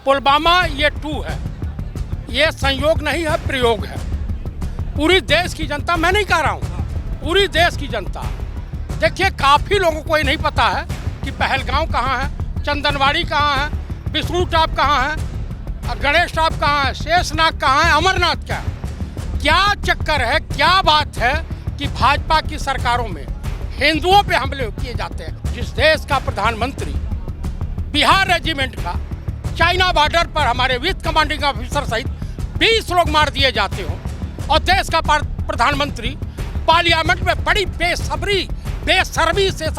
पुलवामा ये 2 है, ये संयोग नहीं है, प्रयोग है। पूरी देश की जनता, मैं नहीं कह रहा हूँ, पूरी देश की जनता, देखिए काफ़ी लोगों को ये नहीं पता है कि पहलगांव कहाँ है, चंदनवाड़ी कहाँ है, विष्णु टॉप कहाँ है, गणेश टॉप कहाँ है, शेषनाग कहाँ है, अमरनाथ क्या है। क्या चक्कर है, क्या बात है कि भाजपा की सरकारों में हिंदुओं पे हमले किए जाते हैं। जिस देश का प्रधानमंत्री बिहार रेजिमेंट का चाइना बॉर्डर पर हमारे विथ कमांडिंग ऑफिसर सहित 20 लोग मार दिए जाते हो, और देश का प्रधानमंत्री पार्लियामेंट में बड़ी बेशर्मी से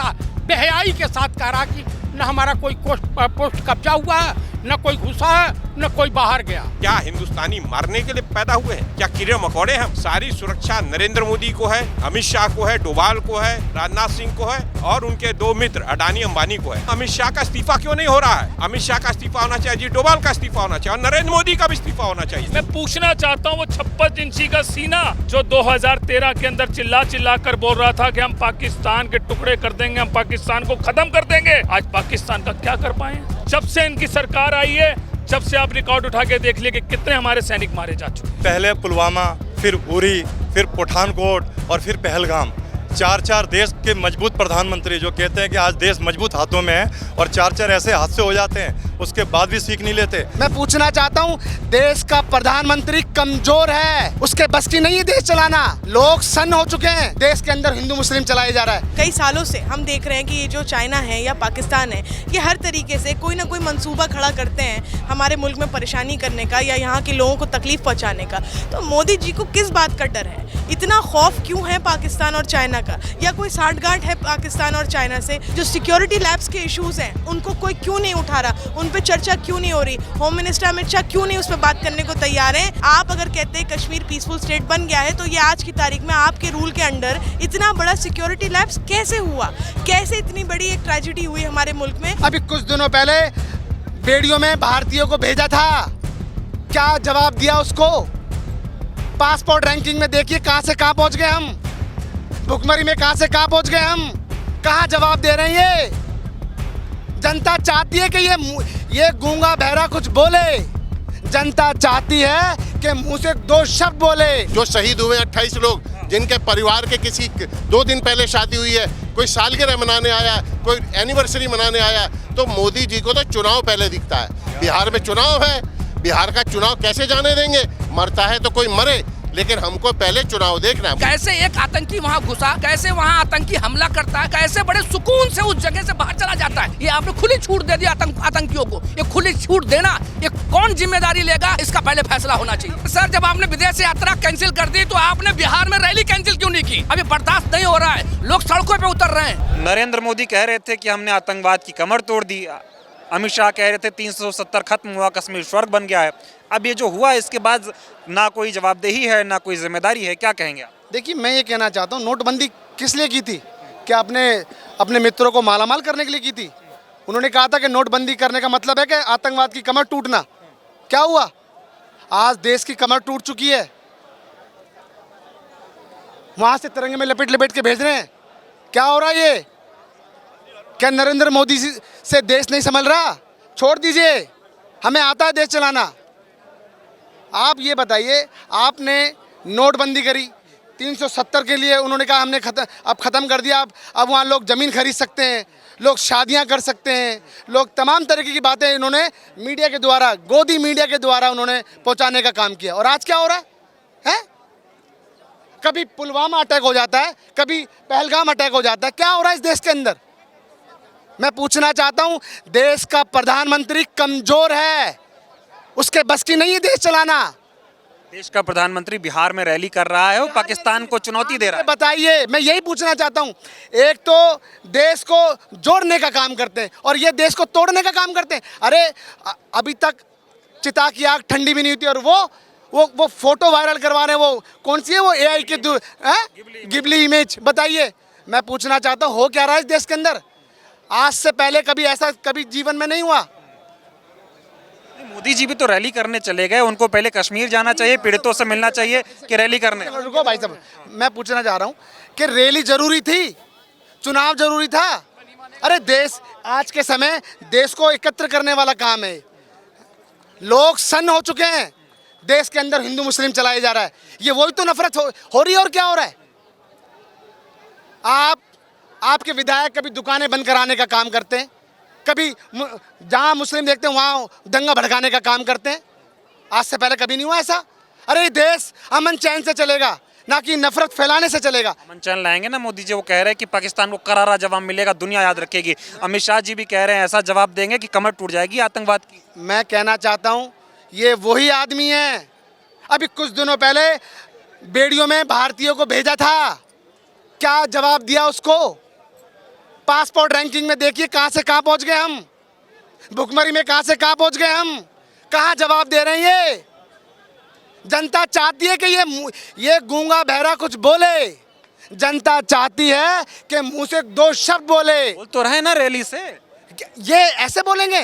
बेहयाई के साथ कह रहा कि न हमारा कोई पोस्ट कब्जा हुआ है, न कोई घुसा है, न कोई बाहर गया। क्या हिंदुस्तानी मारने के लिए पैदा हुए हैं? क्या कीड़े मकोड़े हैं? सारी सुरक्षा नरेंद्र मोदी को है, अमित शाह को है, डोभाल को है, राजनाथ सिंह को है और उनके 2 मित्र अडानी अंबानी को है। अमित शाह का इस्तीफा क्यों नहीं हो रहा है? अमित शाह का इस्तीफा होना चाहिए, जी डोभाल का इस्तीफा होना चाहिए और नरेंद्र मोदी का भी इस्तीफा होना चाहिए। मैं पूछना चाहता हूँ, वो 56 इंची का सीना जो 2013 के अंदर चिल्ला कर बोल रहा था कि हम पाकिस्तान के टुकड़े कर देंगे, हम पाकिस्तान को खत्म कर देंगे, आज पाकिस्तान का क्या कर पाए? जब से इनकी सरकार आई है, जब से आप रिकॉर्ड उठा के देख लिए कि कितने हमारे सैनिक मारे जा चुके। पहले पुलवामा, फिर उरी, फिर पठानकोट और फिर पहलगाम। 4 देश के मजबूत प्रधानमंत्री जो कहते हैं कि आज देश मजबूत हाथों में है, और 4 ऐसे हादसे हो जाते हैं, उसके बाद भी सीख नहीं लेते। मैं पूछना चाहता हूँ, देश का प्रधानमंत्री कमजोर है, उसके बस की नहीं है देश चलाना। लोग सन्न हो चुके हैं, देश के अंदर हिंदू मुस्लिम चलाया जा रहा है। कई सालों से हम देख रहे हैं कि ये जो चाइना है या पाकिस्तान है, ये हर तरीके से कोई ना कोई मंसूबा खड़ा करते हैं हमारे मुल्क में परेशानी करने का या यहाँ के लोगों को तकलीफ पहुँचाने का। तो मोदी जी को किस बात का डर है? इतना खौफ क्यों है पाकिस्तान और चाइना का? या कोई साठगांठ है पाकिस्तान और चाइना से? जो सिक्योरिटी लैब्स के इश्यूज हैं, उनको कोई क्यों नहीं उठा रहा? उन पे चर्चा क्यों नहीं हो रही? होम मिनिस्टर अमित शाह क्यों नहीं उस पर बात करने को तैयार हैं? आप अगर कहते हैं कश्मीर पीसफुल स्टेट बन गया है, तो ये आज की तारीख में आपके रूल के अंडर इतना बड़ा सिक्योरिटी लैब्स कैसे हुआ? कैसे इतनी बड़ी एक ट्रेजेडी हुई हमारे मुल्क में? अभी कुछ दिनों पहले बेड़ियों में भारतीयों को भेजा था, क्या जवाब दिया उसको? पासपोर्ट रैंकिंग में देखिए कहां से कहां पहुंच गए हम, भुखमरी में कहां से कहां पहुंच गए हम, कहां जवाब दे रहे हैं? ये जनता चाहती है कि ये गूंगा बहरा कुछ बोले। जनता चाहती है कि मुंह से 2 शब्द बोले। जो शहीद हुए 28 लोग, जिनके परिवार के किसी 2 दिन पहले शादी हुई है, कोई सालगिरह मनाने आया, कोई एनिवर्सरी मनाने आया, तो मोदी जी को तो चुनाव पहले दिखता है। बिहार में चुनाव है, बिहार का चुनाव कैसे जाने देंगे? मरता है तो कोई मरे, लेकिन हमको पहले चुनाव देखना है। कैसे एक आतंकी वहाँ घुसा, कैसे वहाँ आतंकी हमला करता है, कैसे बड़े सुकून से उस जगह से बाहर चला जाता है। ये आपने खुली छूट दे दी आतंकियों को। ये खुली छूट देना, ये कौन जिम्मेदारी लेगा? इसका पहले फैसला होना चाहिए। सर, जब आपने विदेश यात्रा कैंसिल कर दी, तो आपने बिहार में रैली कैंसिल क्यों नहीं की? अभी बर्दाश्त नहीं हो रहा है, लोग सड़कों पे उतर रहे हैं। नरेंद्र मोदी कह रहे थे कि हमने आतंकवाद की कमर तोड़ दी। अमित शाह कह रहे थे 370 खत्म हुआ, कश्मीर स्वर्ग बन गया है। अब ये जो हुआ, इसके बाद ना कोई जवाबदेही है, ना कोई जिम्मेदारी है। क्या कहेंगे आप? देखिए, मैं ये कहना चाहता हूँ, नोटबंदी किस लिए की थी? क्या आपने अपने मित्रों को मालामाल करने के लिए की थी? उन्होंने कहा था कि नोटबंदी करने का मतलब है कि आतंकवाद की कमर टूटना। क्या हुआ? आज देश की कमर टूट चुकी है। वहां से तिरंगे में लपेट के भेज रहे हैं। क्या हो रहा है ये? क्या नरेंद्र मोदी से देश नहीं संभल रहा? छोड़ दीजिए, हमें आता है देश चलाना। आप ये बताइए, आपने नोटबंदी करी, 370 के लिए उन्होंने कहा हमने अब ख़त्म कर दिया। अब वहाँ लोग ज़मीन खरीद सकते हैं, लोग शादियाँ कर सकते हैं, लोग तमाम तरीके की बातें इन्होंने मीडिया के द्वारा, गोदी मीडिया के द्वारा उन्होंने पहुँचाने का काम किया। और आज क्या हो रहा है? कभी पुलवामा अटैक हो जाता है, कभी पहलगाम अटैक हो जाता है। क्या हो रहा है इस देश के अंदर? मैं पूछना चाहता हूं, देश का प्रधानमंत्री कमजोर है, उसके बस की नहीं है देश चलाना। देश का प्रधानमंत्री बिहार में रैली कर रहा है, वो पाकिस्तान को चुनौती दे रहा है। बताइए, मैं यही पूछना चाहता हूं। एक तो देश को जोड़ने का काम करते हैं और ये देश को तोड़ने का काम करते हैं। अरे अभी तक चिता की आग ठंडी भी नहीं हुई, और वो फोटो वायरल करवा रहे हैं। वो कौन सी है? वो AI के गिबली इमेज। बताइए, मैं पूछना चाहता हूँ, हो क्या रहा है इस देश के अंदर? आज से पहले कभी ऐसा कभी जीवन में नहीं हुआ। मोदी जी भी तो रैली करने चले गए, उनको पहले कश्मीर जाना चाहिए, पीड़ितों से मिलना चाहिए कि रैली करने? रुको भाई साहब, मैं पूछना चाह रहा हूँ कि रैली जरूरी थी, चुनाव जरूरी था? अरे देश आज के समय देश को एकत्र करने वाला काम है। लोग सन्न हो चुके हैं, देश के अंदर हिंदू मुस्लिम चलाया जा रहा है, ये वही तो नफरत हो रही है। और क्या हो रहा है? आपके विधायक कभी दुकानें बंद कराने का काम करते हैं, कभी जहां मुस्लिम देखते हैं वहां दंगा भड़काने का काम करते हैं। आज से पहले कभी नहीं हुआ ऐसा। अरे देश अमन चैन से चलेगा, ना कि नफरत फैलाने से चलेगा। अमन चैन लाएंगे ना मोदी जी, वो कह रहे हैं कि पाकिस्तान को करारा जवाब मिलेगा, दुनिया याद रखेगी। अमित शाह जी भी कह रहे हैं ऐसा जवाब देंगे कि कमर टूट जाएगी आतंकवाद की। मैं कहना चाहता हूं ये वही आदमी है, अभी कुछ दिनों पहले बेड़ियों में भारतीयों को भेजा था, क्या जवाब दिया उसको? पासपोर्ट रैंकिंग में देखिए कहां से कहां पहुंच गए हम, भुखमरी में कहां से कहां पहुंच गए हम, कहां जवाब दे रहे हैं ये? जनता चाहती है कि ये गूंगा बहरा कुछ बोले, जनता चाहती है कि मुंह से 2 शब्द बोले। बोल तो रहे ना रैली से, ये ऐसे बोलेंगे?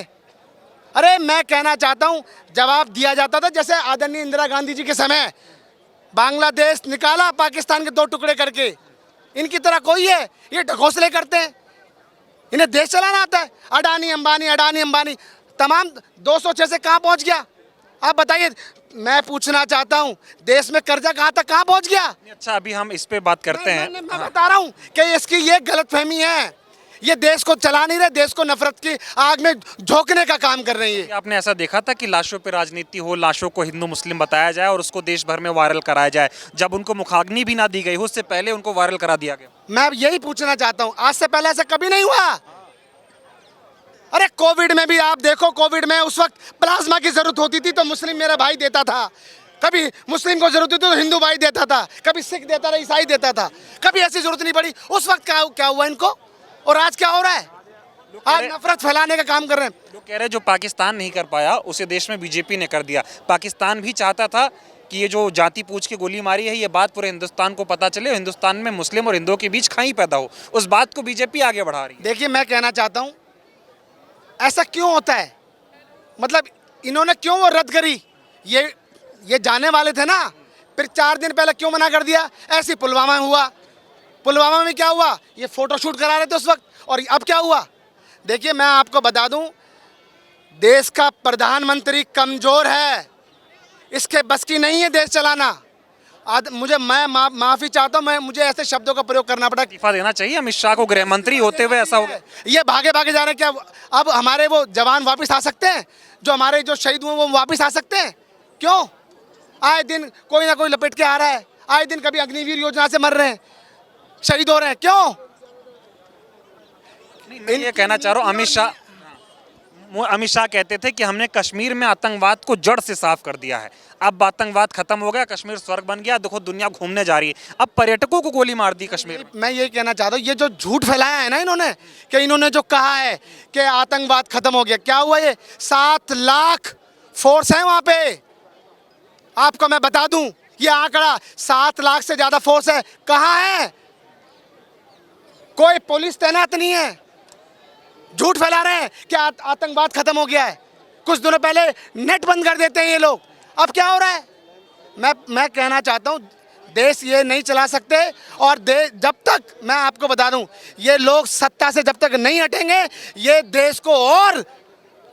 अरे मैं कहना चाहता हूं जवाब दिया जाता था, जैसे आदरणीय इंदिरा गांधी जी के समय बांग्लादेश निकाला पाकिस्तान के 2 टुकड़े करके। इनकी तरह कोई है? ये ढकोसले करते हैं, इन्हें देश चलाना आता है। अडानी अंबानी तमाम 206 से कहाँ पहुँच गया? आप बताइए। मैं पूछना चाहता हूँ देश में कर्जा कहाँ पहुँच गया? अच्छा अभी हम इस पे बात करते हैं। मैं बता रहा हूँ कि इसकी ये गलतफहमी है, ये देश को चला नहीं रहे, देश को नफरत की आग में झोंकने का काम कर रही है। आपने ऐसा देखा था कि लाशों पे राजनीति हो, लाशों को हिंदू मुस्लिम बताया जाए और उसको देश भर में वायरल कराया जाए, जब उनको मुखाग्नि भी ना दी गई हो उससे पहले उनको वायरल करा दिया गया। मैं यही पूछना चाहता हूँ, आज से पहले ऐसा कभी नहीं हुआ। अरे कोविड में भी आप देखो, कोविड में उस वक्त प्लाज्मा की जरूरत होती थी तो मुस्लिम मेरा भाई देता था, कभी मुस्लिम को जरूरत होती तो हिंदू भाई देता था, कभी सिख देता था, ईसाई देता था, कभी ऐसी जरूरत नहीं पड़ी। उस वक्त क्या हुआ इनको, और आज क्या हो रहा है? आज नफरत फैलाने का काम कर रहे हैं। लोग कह रहे हैं जो पाकिस्तान नहीं कर पाया उसे देश में बीजेपी ने कर दिया। पाकिस्तान भी चाहता था कि ये जो जाति पूछ के गोली मारी है ये बात पूरे हिंदुस्तान को पता चले, हिंदुस्तान में मुस्लिम और हिंदुओं के बीच खाई पैदा हो, उस बात को बीजेपी आगे बढ़ा रही है। देखिए मैं कहना चाहता हूँ ऐसा क्यों होता है, मतलब इन्होंने क्यों वो रद्द करी? ये जाने वाले थे ना, फिर 4 दिन पहले क्यों मना कर दिया? ऐसे पुलवामा में हुआ, पुलवामा में क्या हुआ? ये फोटोशूट करा रहे थे उस वक्त, और अब क्या हुआ? देखिए मैं आपको बता दूं, देश का प्रधानमंत्री कमजोर है, इसके बस की नहीं है देश चलाना। मैं माफ़ी चाहता हूँ, मुझे ऐसे शब्दों का प्रयोग करना पड़ा। इस्तीफा देना चाहिए अमित शाह को, गृह मंत्री होते हुए ऐसा हो गया। ये भागे जा रहे हैं, क्या अब हमारे वो जवान वापस आ सकते हैं? जो हमारे जो शहीद हुए वो वापस आ सकते हैं? क्यों? आए दिन कोई ना कोई लपेट के आ रहा है, आए दिन कभी अग्निवीर योजना से मर रहे हैं, शहीद हो रहे हैं, क्यों? मैं ये कहना चाह रहा हूँ, अमित शाह कहते थे कि हमने कश्मीर में आतंकवाद को जड़ से साफ कर दिया है, अब आतंकवाद खत्म हो गया, कश्मीर स्वर्ग बन गया, देखो दुनिया घूमने जा रही है। अब पर्यटकों को गोली मार दी कश्मीर। मैं ये कहना चाहता हूँ, ये जो झूठ फैलाया है ना इन्होंने, कि इन्होंने जो कहा है कि आतंकवाद खत्म हो गया, क्या हुआ? ये 7 लाख फोर्स है वहाँ पे। आपको मैं बता दूं ये आंकड़ा, 7 लाख से ज्यादा फोर्स है। कहाँ है? कोई पुलिस तैनात नहीं है। झूठ फैला रहे हैं कि आतंकवाद खत्म हो गया है। कुछ दिनों पहले नेट बंद कर देते हैं ये लोग, अब क्या हो रहा है? मैं कहना चाहता हूँ देश ये नहीं चला सकते, और जब तक मैं आपको बता दूं ये लोग सत्ता से जब तक नहीं हटेंगे, ये देश को और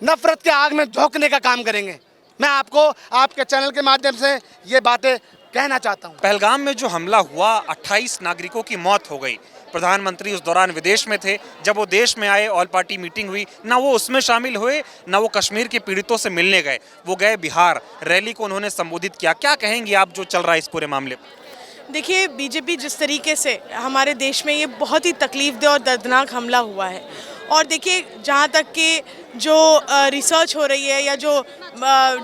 नफरत के आग में झोंकने का काम करेंगे। मैं आपको आपके चैनल के माध्यम से ये बातें कहना चाहता हूँ। पहलगाम में जो हमला हुआ, 28 नागरिकों की मौत हो गई। प्रधानमंत्री उस दौरान विदेश में थे, जब वो देश में आए ऑल पार्टी मीटिंग हुई, ना वो उसमें शामिल हुए ना वो कश्मीर के पीड़ितों से मिलने गए। वो गए बिहार, रैली को उन्होंने संबोधित किया। क्या कहेंगे आप जो चल रहा है इस पूरे मामले पर? देखिए बीजेपी जिस तरीके से हमारे देश में ये बहुत ही तकलीफदेह और दर्दनाक हमला हुआ है, और देखिए जहाँ तक कि जो रिसर्च हो रही है या जो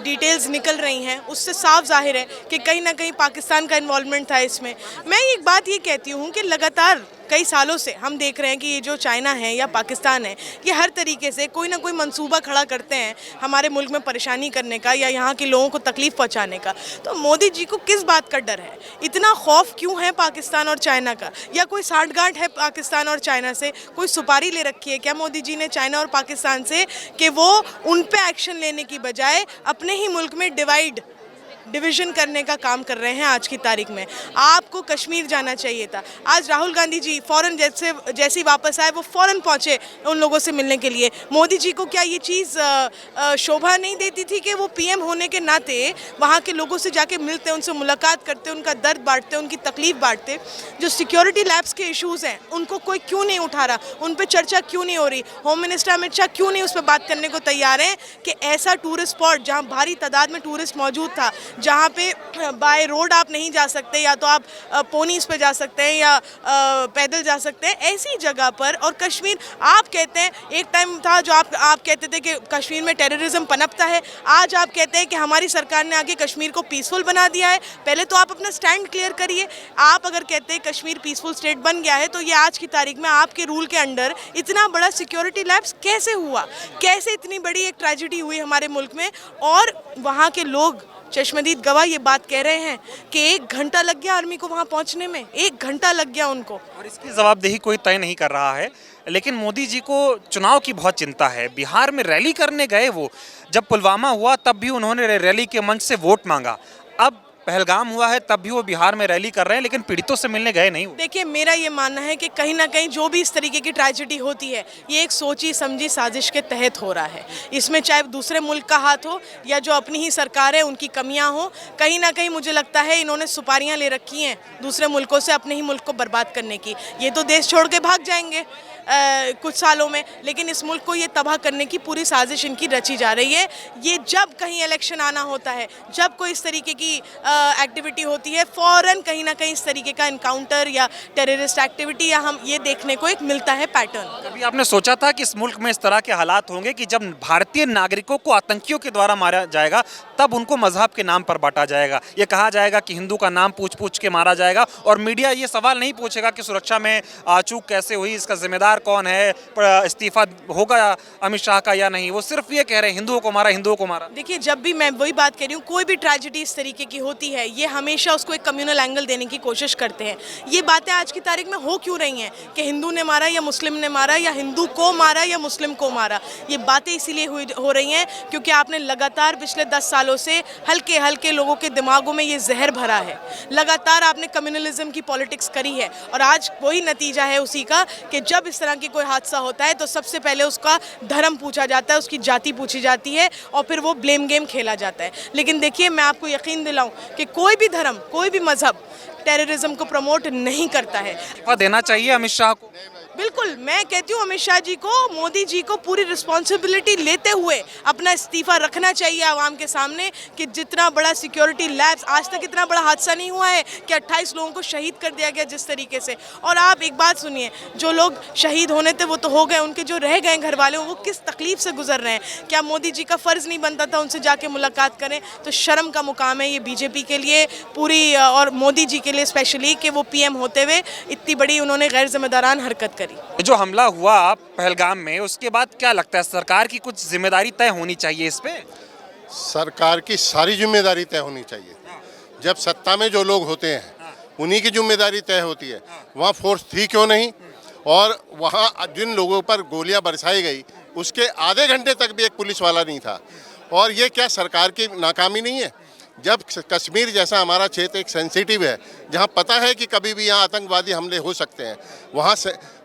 डिटेल्स निकल रही हैं उससे साफ जाहिर है कि कहीं ना कहीं पाकिस्तान का इन्वॉल्वमेंट था इसमें। मैं एक बात ये कहती हूँ कि लगातार कई सालों से हम देख रहे हैं कि ये जो चाइना है या पाकिस्तान है, ये हर तरीके से कोई ना कोई मंसूबा खड़ा करते हैं हमारे मुल्क में परेशानी करने का या यहाँ के लोगों को तकलीफ़ पहुँचाने का। तो मोदी जी को किस बात का डर है? इतना खौफ क्यों है पाकिस्तान और चाइना का? या कोई साठगांठ है पाकिस्तान और चाइना से? कोई सुपारी ले रखी है क्या मोदी जी ने चाइना और पाकिस्तान से कि वो उन पे एक्शन लेने की बजाय अपने ही मुल्क में डिवाइड डिवीजन करने का काम कर रहे हैं आज की तारीख में। आपको कश्मीर जाना चाहिए था। आज राहुल गांधी जी फ़ौरन जैसे ही वापस आए वो फ़ौरन पहुंचे उन लोगों से मिलने के लिए। मोदी जी को क्या ये चीज़ शोभा नहीं देती थी कि वो पीएम होने के नाते वहाँ के लोगों से जाके मिलते, उनसे मुलाकात करते, उनका दर्द बांटते, उनकी तकलीफ़ बांटते? जो सिक्योरिटी लैब्स के इशूज़ हैं उनको कोई क्यों नहीं उठा रहा, उन पर चर्चा क्यों नहीं हो रही? होम मिनिस्टर अमित शाह क्यों नहीं उस पर बात करने को तैयार हैं कि ऐसा टूरिस्ट स्पॉट जहाँ भारी तादाद में टूरिस्ट मौजूद था, जहाँ पे बाय रोड आप नहीं जा सकते, या तो आप पोनीस पे जा सकते हैं या पैदल जा सकते हैं, ऐसी जगह पर। और कश्मीर आप कहते हैं, एक टाइम था जो आप कहते थे कि कश्मीर में टेररिज्म पनपता है, आज आप कहते हैं कि हमारी सरकार ने आगे कश्मीर को पीसफुल बना दिया है। पहले तो आप अपना स्टैंड क्लियर करिए। आप अगर कहते हैं कश्मीर पीसफुल स्टेट बन गया है, तो ये आज की तारीख में आपके रूल के अंडर इतना बड़ा सिक्योरिटी लैप्स कैसे हुआ? कैसे इतनी बड़ी एक ट्रेजेडी हुई हमारे मुल्क में? और वहाँ के लोग चश्मदीद गवाह ये बात कह रहे हैं कि 1 घंटा लग गया आर्मी को वहाँ पहुँचने में, 1 घंटा लग गया उनको। और इसकी जवाबदेही कोई तय नहीं कर रहा है। लेकिन मोदी जी को चुनाव की बहुत चिंता है। बिहार में रैली करने गए वो, जब पुलवामा हुआ तब भी उन्होंने रैली के मंच से वोट मांगा, अब पहलगाम हुआ है तब भी वो बिहार में रैली कर रहे हैं, लेकिन पीड़ितों से मिलने गए नहीं। देखिए, मेरा ये मानना है कि कहीं ना कहीं जो भी इस तरीके की ट्रेजेडी होती है, ये एक सोची समझी साजिश के तहत हो रहा है। इसमें चाहे दूसरे मुल्क का हाथ हो या जो अपनी ही सरकार है उनकी कमियां हो, कहीं ना कहीं मुझे लगता है इन्होंने सुपारियां ले रखी हैं दूसरे मुल्कों से अपने ही मुल्क को बर्बाद करने की। ये तो देश छोड़ के भाग जाएंगे कुछ सालों में, लेकिन इस मुल्क को ये तबाह करने की पूरी साजिश इनकी रची जा रही है। ये जब कहीं इलेक्शन आना होता है, जब कोई इस तरीके की एक्टिविटी होती है, फ़ौरन कहीं ना कहीं इस तरीके का इनकाउंटर या टेररिस्ट एक्टिविटी या हम ये देखने को एक मिलता है पैटर्न। कभी आपने सोचा था कि इस मुल्क में इस तरह के हालात होंगे कि जब भारतीय नागरिकों को आतंकियों के द्वारा मारा जाएगा तब उनको मजहब के नाम पर बांटा जाएगा? ये कहा जाएगा कि हिंदू का नाम पूछ पूछ के मारा जाएगा और मीडिया ये सवाल नहीं पूछेगा कि सुरक्षा में चूक कैसे हुई, इसका जिम्मेदार कौन है, इस्तीफा होगा अमित शाह का या नहीं। वो सिर्फ ये कह रहे हैं हिंदुओं को मारा, हिंदुओं को मारा। देखिए, जब भी मैं वही बात कह रही हूँ, कोई भी ट्रेजेडी इस तरीके की होती है, ये हमेशा उसको एक कम्युनल एंगल देने की कोशिश करते हैं। ये बातें आज की तारीख में हो क्यों रही हैं कि हिंदू ने मारा या मुस्लिम ने मारा, या हिंदू को मारा या मुस्लिम को मारा? ये बातें इसीलिए हो रही हैं क्योंकि आपने लगातार पिछले 10 सालों से हल्के हल्के लोगों के दिमागों में ये जहर भरा है। लगातार आपने कम्युनलिज्म की पॉलिटिक्स करी है और आज वही नतीजा है उसी का कि जब इस तरह की कोई हादसा होता है तो सबसे पहले उसका धर्म पूछा जाता है, उसकी जाति पूछी जाती है और फिर वो ब्लेम गेम खेला जाता है। लेकिन देखिए, मैं आपको यकीन दिलाऊं कि कोई भी धर्म, कोई भी मजहब टेररिज्म को प्रमोट नहीं करता है। देना चाहिए अमित शाह को। बिल्कुल, मैं कहती हूँ अमित शाह जी को, मोदी जी को पूरी रिस्पॉन्सिबिलिटी लेते हुए अपना इस्तीफा रखना चाहिए आवाम के सामने कि जितना बड़ा सिक्योरिटी लैब्स, आज तक इतना बड़ा हादसा नहीं हुआ है कि 28 लोगों को शहीद कर दिया गया जिस तरीके से। और आप एक बात सुनिए, जो लोग शहीद होने थे वो तो हो गए, उनके जो रह गए घर वाले वो किस तकलीफ से गुजर रहे हैं। क्या मोदी जी का फ़र्ज़ नहीं बनता था उनसे जाके मुलाकात करें? तो शर्म का मुकाम है ये बीजेपी के लिए पूरी, और मोदी जी के लिए स्पेशली, कि वो पीएम होते हुए इतनी बड़ी उन्होंने गैर जिम्मेदारान हरकत। जो हमला हुआ पहलगाम में, उसके बाद क्या लगता है सरकार की कुछ जिम्मेदारी तय होनी चाहिए इस पे? सरकार की सारी जिम्मेदारी तय होनी चाहिए। जब सत्ता में जो लोग होते हैं उन्हीं की जिम्मेदारी तय होती है। वहाँ फोर्स थी क्यों नहीं, और वहाँ जिन लोगों पर गोलियां बरसाई गई उसके आधे घंटे तक भी एक पुलिस वाला नहीं था। और ये क्या सरकार की नाकामी नहीं है? जब कश्मीर जैसा हमारा क्षेत्र एक सेंसिटिव है, जहाँ पता है कि कभी भी यहाँ आतंकवादी हमले हो सकते हैं,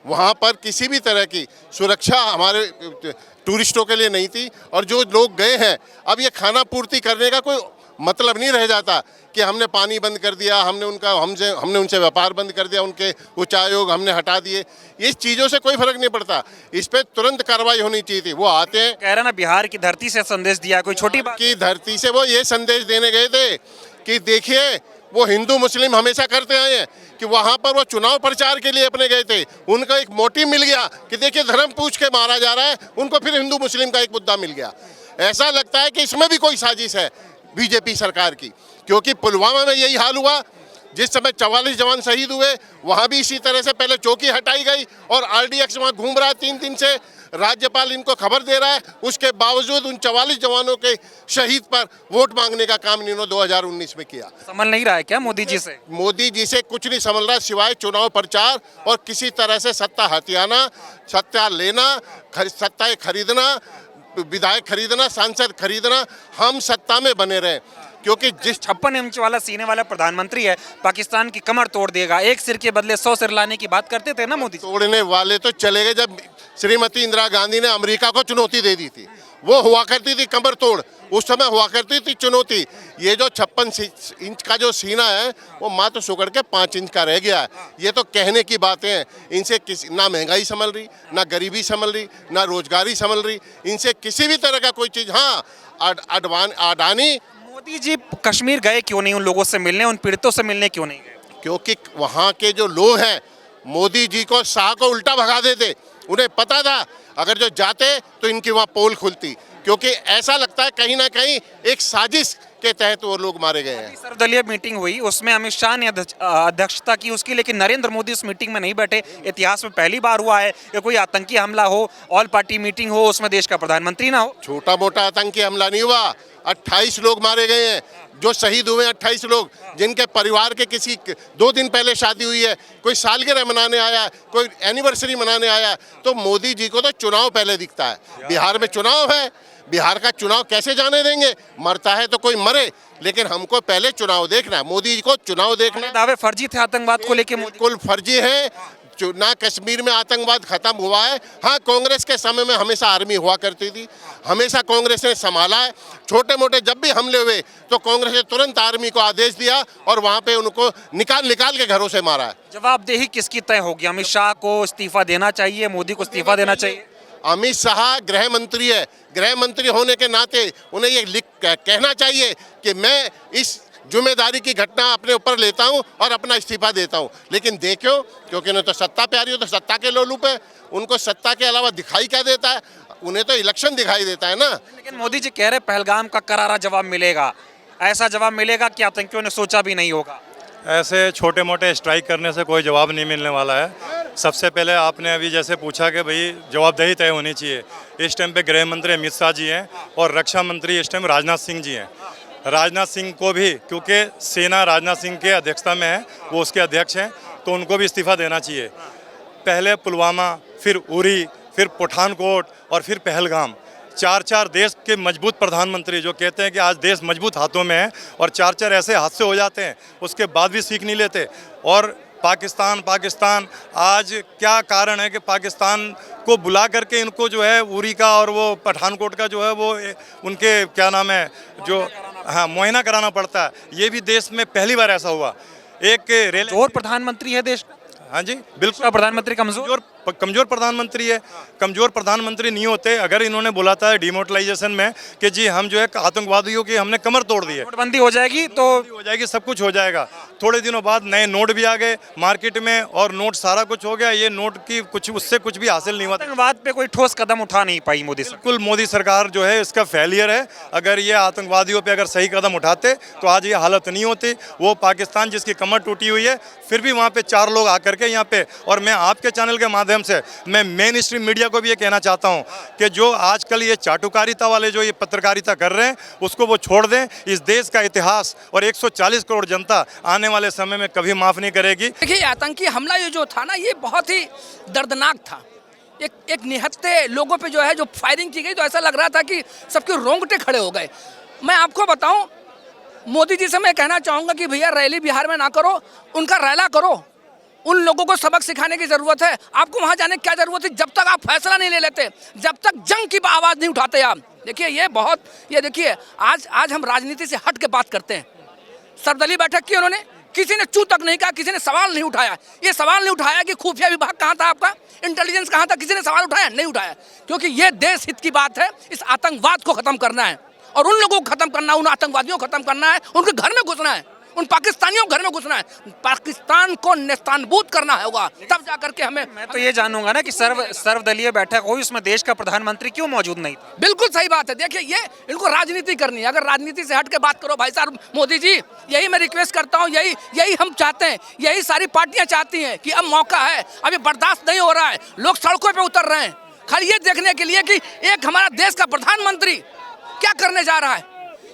वहाँ पर किसी भी तरह की सुरक्षा हमारे टूरिस्टों के लिए नहीं थी। और जो लोग गए हैं, अब ये खाना पूर्ति करने का कोई मतलब नहीं रह जाता कि हमने पानी बंद कर दिया, हमने उनसे व्यापार बंद कर दिया, उनके उच्चायोग हमने हटा दिए। इस चीज़ों से कोई फर्क नहीं पड़ता, इस पर तुरंत कार्रवाई होनी चाहिए थी। वो आते हैं, कह रहे ना बिहार की धरती से संदेश दिया, कोई छोटी बात की धरती से वो ये संदेश देने गए थे कि देखिए, वो हिंदू मुस्लिम हमेशा करते आए हैं कि वहाँ पर वो चुनाव प्रचार के लिए अपने गए थे। उनका एक मोटिव मिल गया कि देखिए धर्म पूछ के मारा जा रहा है, उनको फिर हिंदू मुस्लिम का एक मुद्दा मिल गया। ऐसा लगता है कि इसमें भी कोई साजिश है बीजेपी सरकार की, क्योंकि पुलवामा में यही हाल हुआ। जिस समय 44 जवान शहीद हुए, वहाँ भी इसी तरह से पहले चौकी हटाई गई और आरडीएक्स वहाँ घूम रहा है 3 दिन से। राज्यपाल इनको खबर दे रहा है, उसके बावजूद उन 44 जवानों के शहीद पर वोट मांगने का काम इन्होंने 2019 में किया। संभल नहीं रहा है क्या मोदी जी से? मोदी जी से कुछ नहीं संभल रहा सिवाय चुनाव प्रचार और किसी तरह से सत्ता हथियाना, सत्ता लेना, सत्ता खरीदना, विधायक खरीदना, सांसद खरीदना। हम सत्ता में बने रहें। क्योंकि जिस 56 इंच वाला सीने वाला प्रधानमंत्री है, पाकिस्तान की कमर तोड़ देगा, एक सिर के बदले 100 सिर लाने की बात करते थे ना मोदी जी। तोड़ने वाले तो चले गए जब श्रीमती इंदिरा गांधी ने अमेरिका को चुनौती दे दी थी। वो हुआ करती थी कमर तोड़, उस समय हुआ करती थी चुनौती। ये जो 56 इंच का जो सीना है वो मात्र सुगड़ के 5 इंच का रह गया है। ये तो कहने की बातें हैं। इनसे किसी ना महंगाई संभल रही, ना गरीबी संभल रही, ना रोजगारी संभल रही, इनसे किसी भी तरह का कोई चीज़। हाँ, अडानी मोदी जी कश्मीर गए क्यों नहीं, उन लोगों से मिलने, उन पीड़ितों से मिलने क्यों नहीं गए? क्योंकि वहाँ के जो लोग हैं मोदी जी को शाह को उल्टा भगा देते। उन्हें पता था अगर जो जाते तो इनकी वहाँ पोल खुलती, क्योंकि ऐसा लगता है कहीं ना कहीं एक साजिश के तहत वो लोग मारे गए हैं। सर्वदलीय मीटिंग हुई, उसमें अमित शाह ने अध्यक्षता की उसकी, लेकिन नरेंद्र मोदी उस मीटिंग में नहीं बैठे। इतिहास में पहली बार हुआ है कि कोई आतंकी हमला हो, ऑल पार्टी मीटिंग हो, उसमें देश का प्रधानमंत्री ना हो। छोटा मोटा आतंकी हमला नहीं हुआ, 28 लोग मारे गए हैं। जो शहीद हुए 28 लोग, जिनके परिवार के किसी 2 दिन पहले शादी हुई है, कोई सालगिरह मनाने आया, कोई एनिवर्सरी मनाने आया, तो मोदी जी को तो चुनाव पहले दिखता है। बिहार में चुनाव है, बिहार का चुनाव कैसे जाने देंगे? मरता है तो कोई मरे, लेकिन हमको पहले चुनाव देखना है। मोदी जी को चुनाव देखना है। दावे फर्जी थे आतंकवाद को लेकर, बिल्कुल फर्जी है। ना कश्मीर में आतंकवाद खत्म हुआ है। हाँ, कांग्रेस के समय में हमेशा आर्मी हुआ करती थी, हमेशा कांग्रेस ने संभाला है। छोटे मोटे जब भी हमले हुए तो कांग्रेस ने तुरंत आर्मी को आदेश दिया और वहाँ पे उनको निकाल के घरों से मारा है। जवाबदेही किसकी तय होगी? अमित शाह को इस्तीफा देना चाहिए, मोदी को इस्तीफा देना चाहिए? अमित शाह गृह मंत्री है, गृह मंत्री होने के नाते उन्हें ये कहना चाहिए कि मैं इस जिम्मेदारी की घटना अपने ऊपर लेता हूं और अपना इस्तीफा देता हूं। लेकिन देखो, क्योंकि उन्हें तो सत्ता प्यारी हो, तो सत्ता के लोलुप है, उनको सत्ता के अलावा दिखाई क्या देता है? उन्हें तो इलेक्शन दिखाई देता है ना। लेकिन मोदी जी कह रहे पहलगाम का करारा जवाब मिलेगा, ऐसा जवाब मिलेगा कि आतंकियों ने सोचा भी नहीं होगा। ऐसे छोटे मोटे स्ट्राइक करने से कोई जवाब नहीं मिलने वाला है। सबसे पहले आपने अभी जैसे पूछा कि भाई जवाबदेही तय होनी चाहिए। इस टाइम पे गृह मंत्री अमित शाह जी हैं और रक्षा मंत्री इस टाइम राजनाथ सिंह जी हैं। राजनाथ सिंह को भी, क्योंकि सेना राजनाथ सिंह के अध्यक्षता में है, वो उसके अध्यक्ष हैं, तो उनको भी इस्तीफा देना चाहिए। पहले पुलवामा, फिर उरी, फिर पठानकोट और फिर पहलगाम, 4 देश के मजबूत प्रधानमंत्री जो कहते हैं कि आज देश मजबूत हाथों में है, और 4 ऐसे हादसे हो जाते हैं, उसके बाद भी सीख नहीं लेते। और पाकिस्तान आज क्या कारण है कि पाकिस्तान को बुला करके इनको जो है उरी का और वो पठानकोट का जो है वो उनके क्या नाम है जो मुआयना कराना पड़ता है। ये भी देश में पहली बार ऐसा हुआ। एक रेल और प्रधानमंत्री है देश, हाँ जी बिल्कुल, प्रधानमंत्री कमजोर प्रधानमंत्री है। कमजोर प्रधानमंत्री नहीं होते अगर इन्होंने बोला था डिमोटलाइजेशन में कि जी हम जो है आतंकवादियों की हमने कमर तोड़ दी है, नोटबंदी हो जाएगी तो हो जाएगी, सब कुछ हो जाएगा। थोड़े दिनों बाद नए नोट भी आ गए मार्केट में और नोट सारा कुछ हो गया। ये नोट की कुछ उससे कुछ भी हासिल नहीं हुआ। आतंकवाद पे कोई ठोस कदम उठा नहीं पाई मोदी सरकार। बिल्कुल, मोदी सरकार जो है इसका फेलियर है। अगर ये आतंकवादियों पे अगर सही कदम उठाते तो आज ये हालत नहीं होती। वो पाकिस्तान जिसकी कमर टूटी हुई है, फिर भी वहाँ पे 4 लोग आकर के यहाँ पे, और मैं आपके चैनल के माध्यम से मैं मेन स्ट्रीम मीडिया को भी ये कहना चाहता हूँ कि जो आजकल ये चाटुकारिता वाले जो ये पत्रकारिता कर रहे हैं उसको वो छोड़ दें। इस देश का इतिहास और 140 करोड़ जनता आने वाले समय में कभी माफ़ नहीं करेगी। देखिए, आतंकी हमला ये जो था ना, ये बहुत ही दर्दनाक था। एक निहत्थे लोगों पे जो है जो फायरिंग की गई, तो ऐसा लग रहा था कि सबके रोंगटे खड़े हो गए। मैं आपको बताऊं, मोदी जी से मैं कहना चाहूँगा कि भैया रैली बिहार में ना करो, उनका रैला करो। उन लोगों को सबक सिखाने की ज़रूरत है। आपको वहाँ जाने की क्या ज़रूरत है जब तक आप फैसला नहीं ले लेते, जब तक जंग की आवाज़ नहीं उठाते आप। देखिए, ये देखिए आज हम राजनीति से हट के बात करते हैं। सर्वदलीय बैठक की उन्होंने, किसी ने चू तक नहीं कहा, किसी ने सवाल नहीं उठाया। ये सवाल नहीं उठाया कि खुफिया विभाग कहाँ था आपका, इंटेलिजेंस कहाँ था, किसी ने सवाल उठाया? नहीं उठाया, क्योंकि ये देश हित की बात है। इस आतंकवाद को ख़त्म करना है और उन लोगों को ख़त्म करना, उन आतंकवादियों को ख़त्म करना है, उनके घर में घुसना है, उन पाकिस्तानियों को घर में घुसना है, पाकिस्तान को नेस्तानबूद करना होगा, तब जाकर के हमें। मैं तो ये जानूंगा ना कि सर्वदलीय बैठक हुई, उसमें देश का प्रधानमंत्री क्यों मौजूद नहीं था? बिल्कुल सही बात है। देखिए, ये इनको राजनीति करनी है। अगर राजनीति से हट के बात करो भाई साहब, मोदी जी, यही मैं रिक्वेस्ट करता हूँ, यही हम चाहते हैं, यही सारी पार्टियां चाहती हैं कि अब मौका है, अभी बर्दाश्त नहीं हो रहा है, लोग सड़कों पर उतर रहे हैं खाली ये देखने के लिए कि एक हमारा देश का प्रधानमंत्री क्या करने जा रहा है।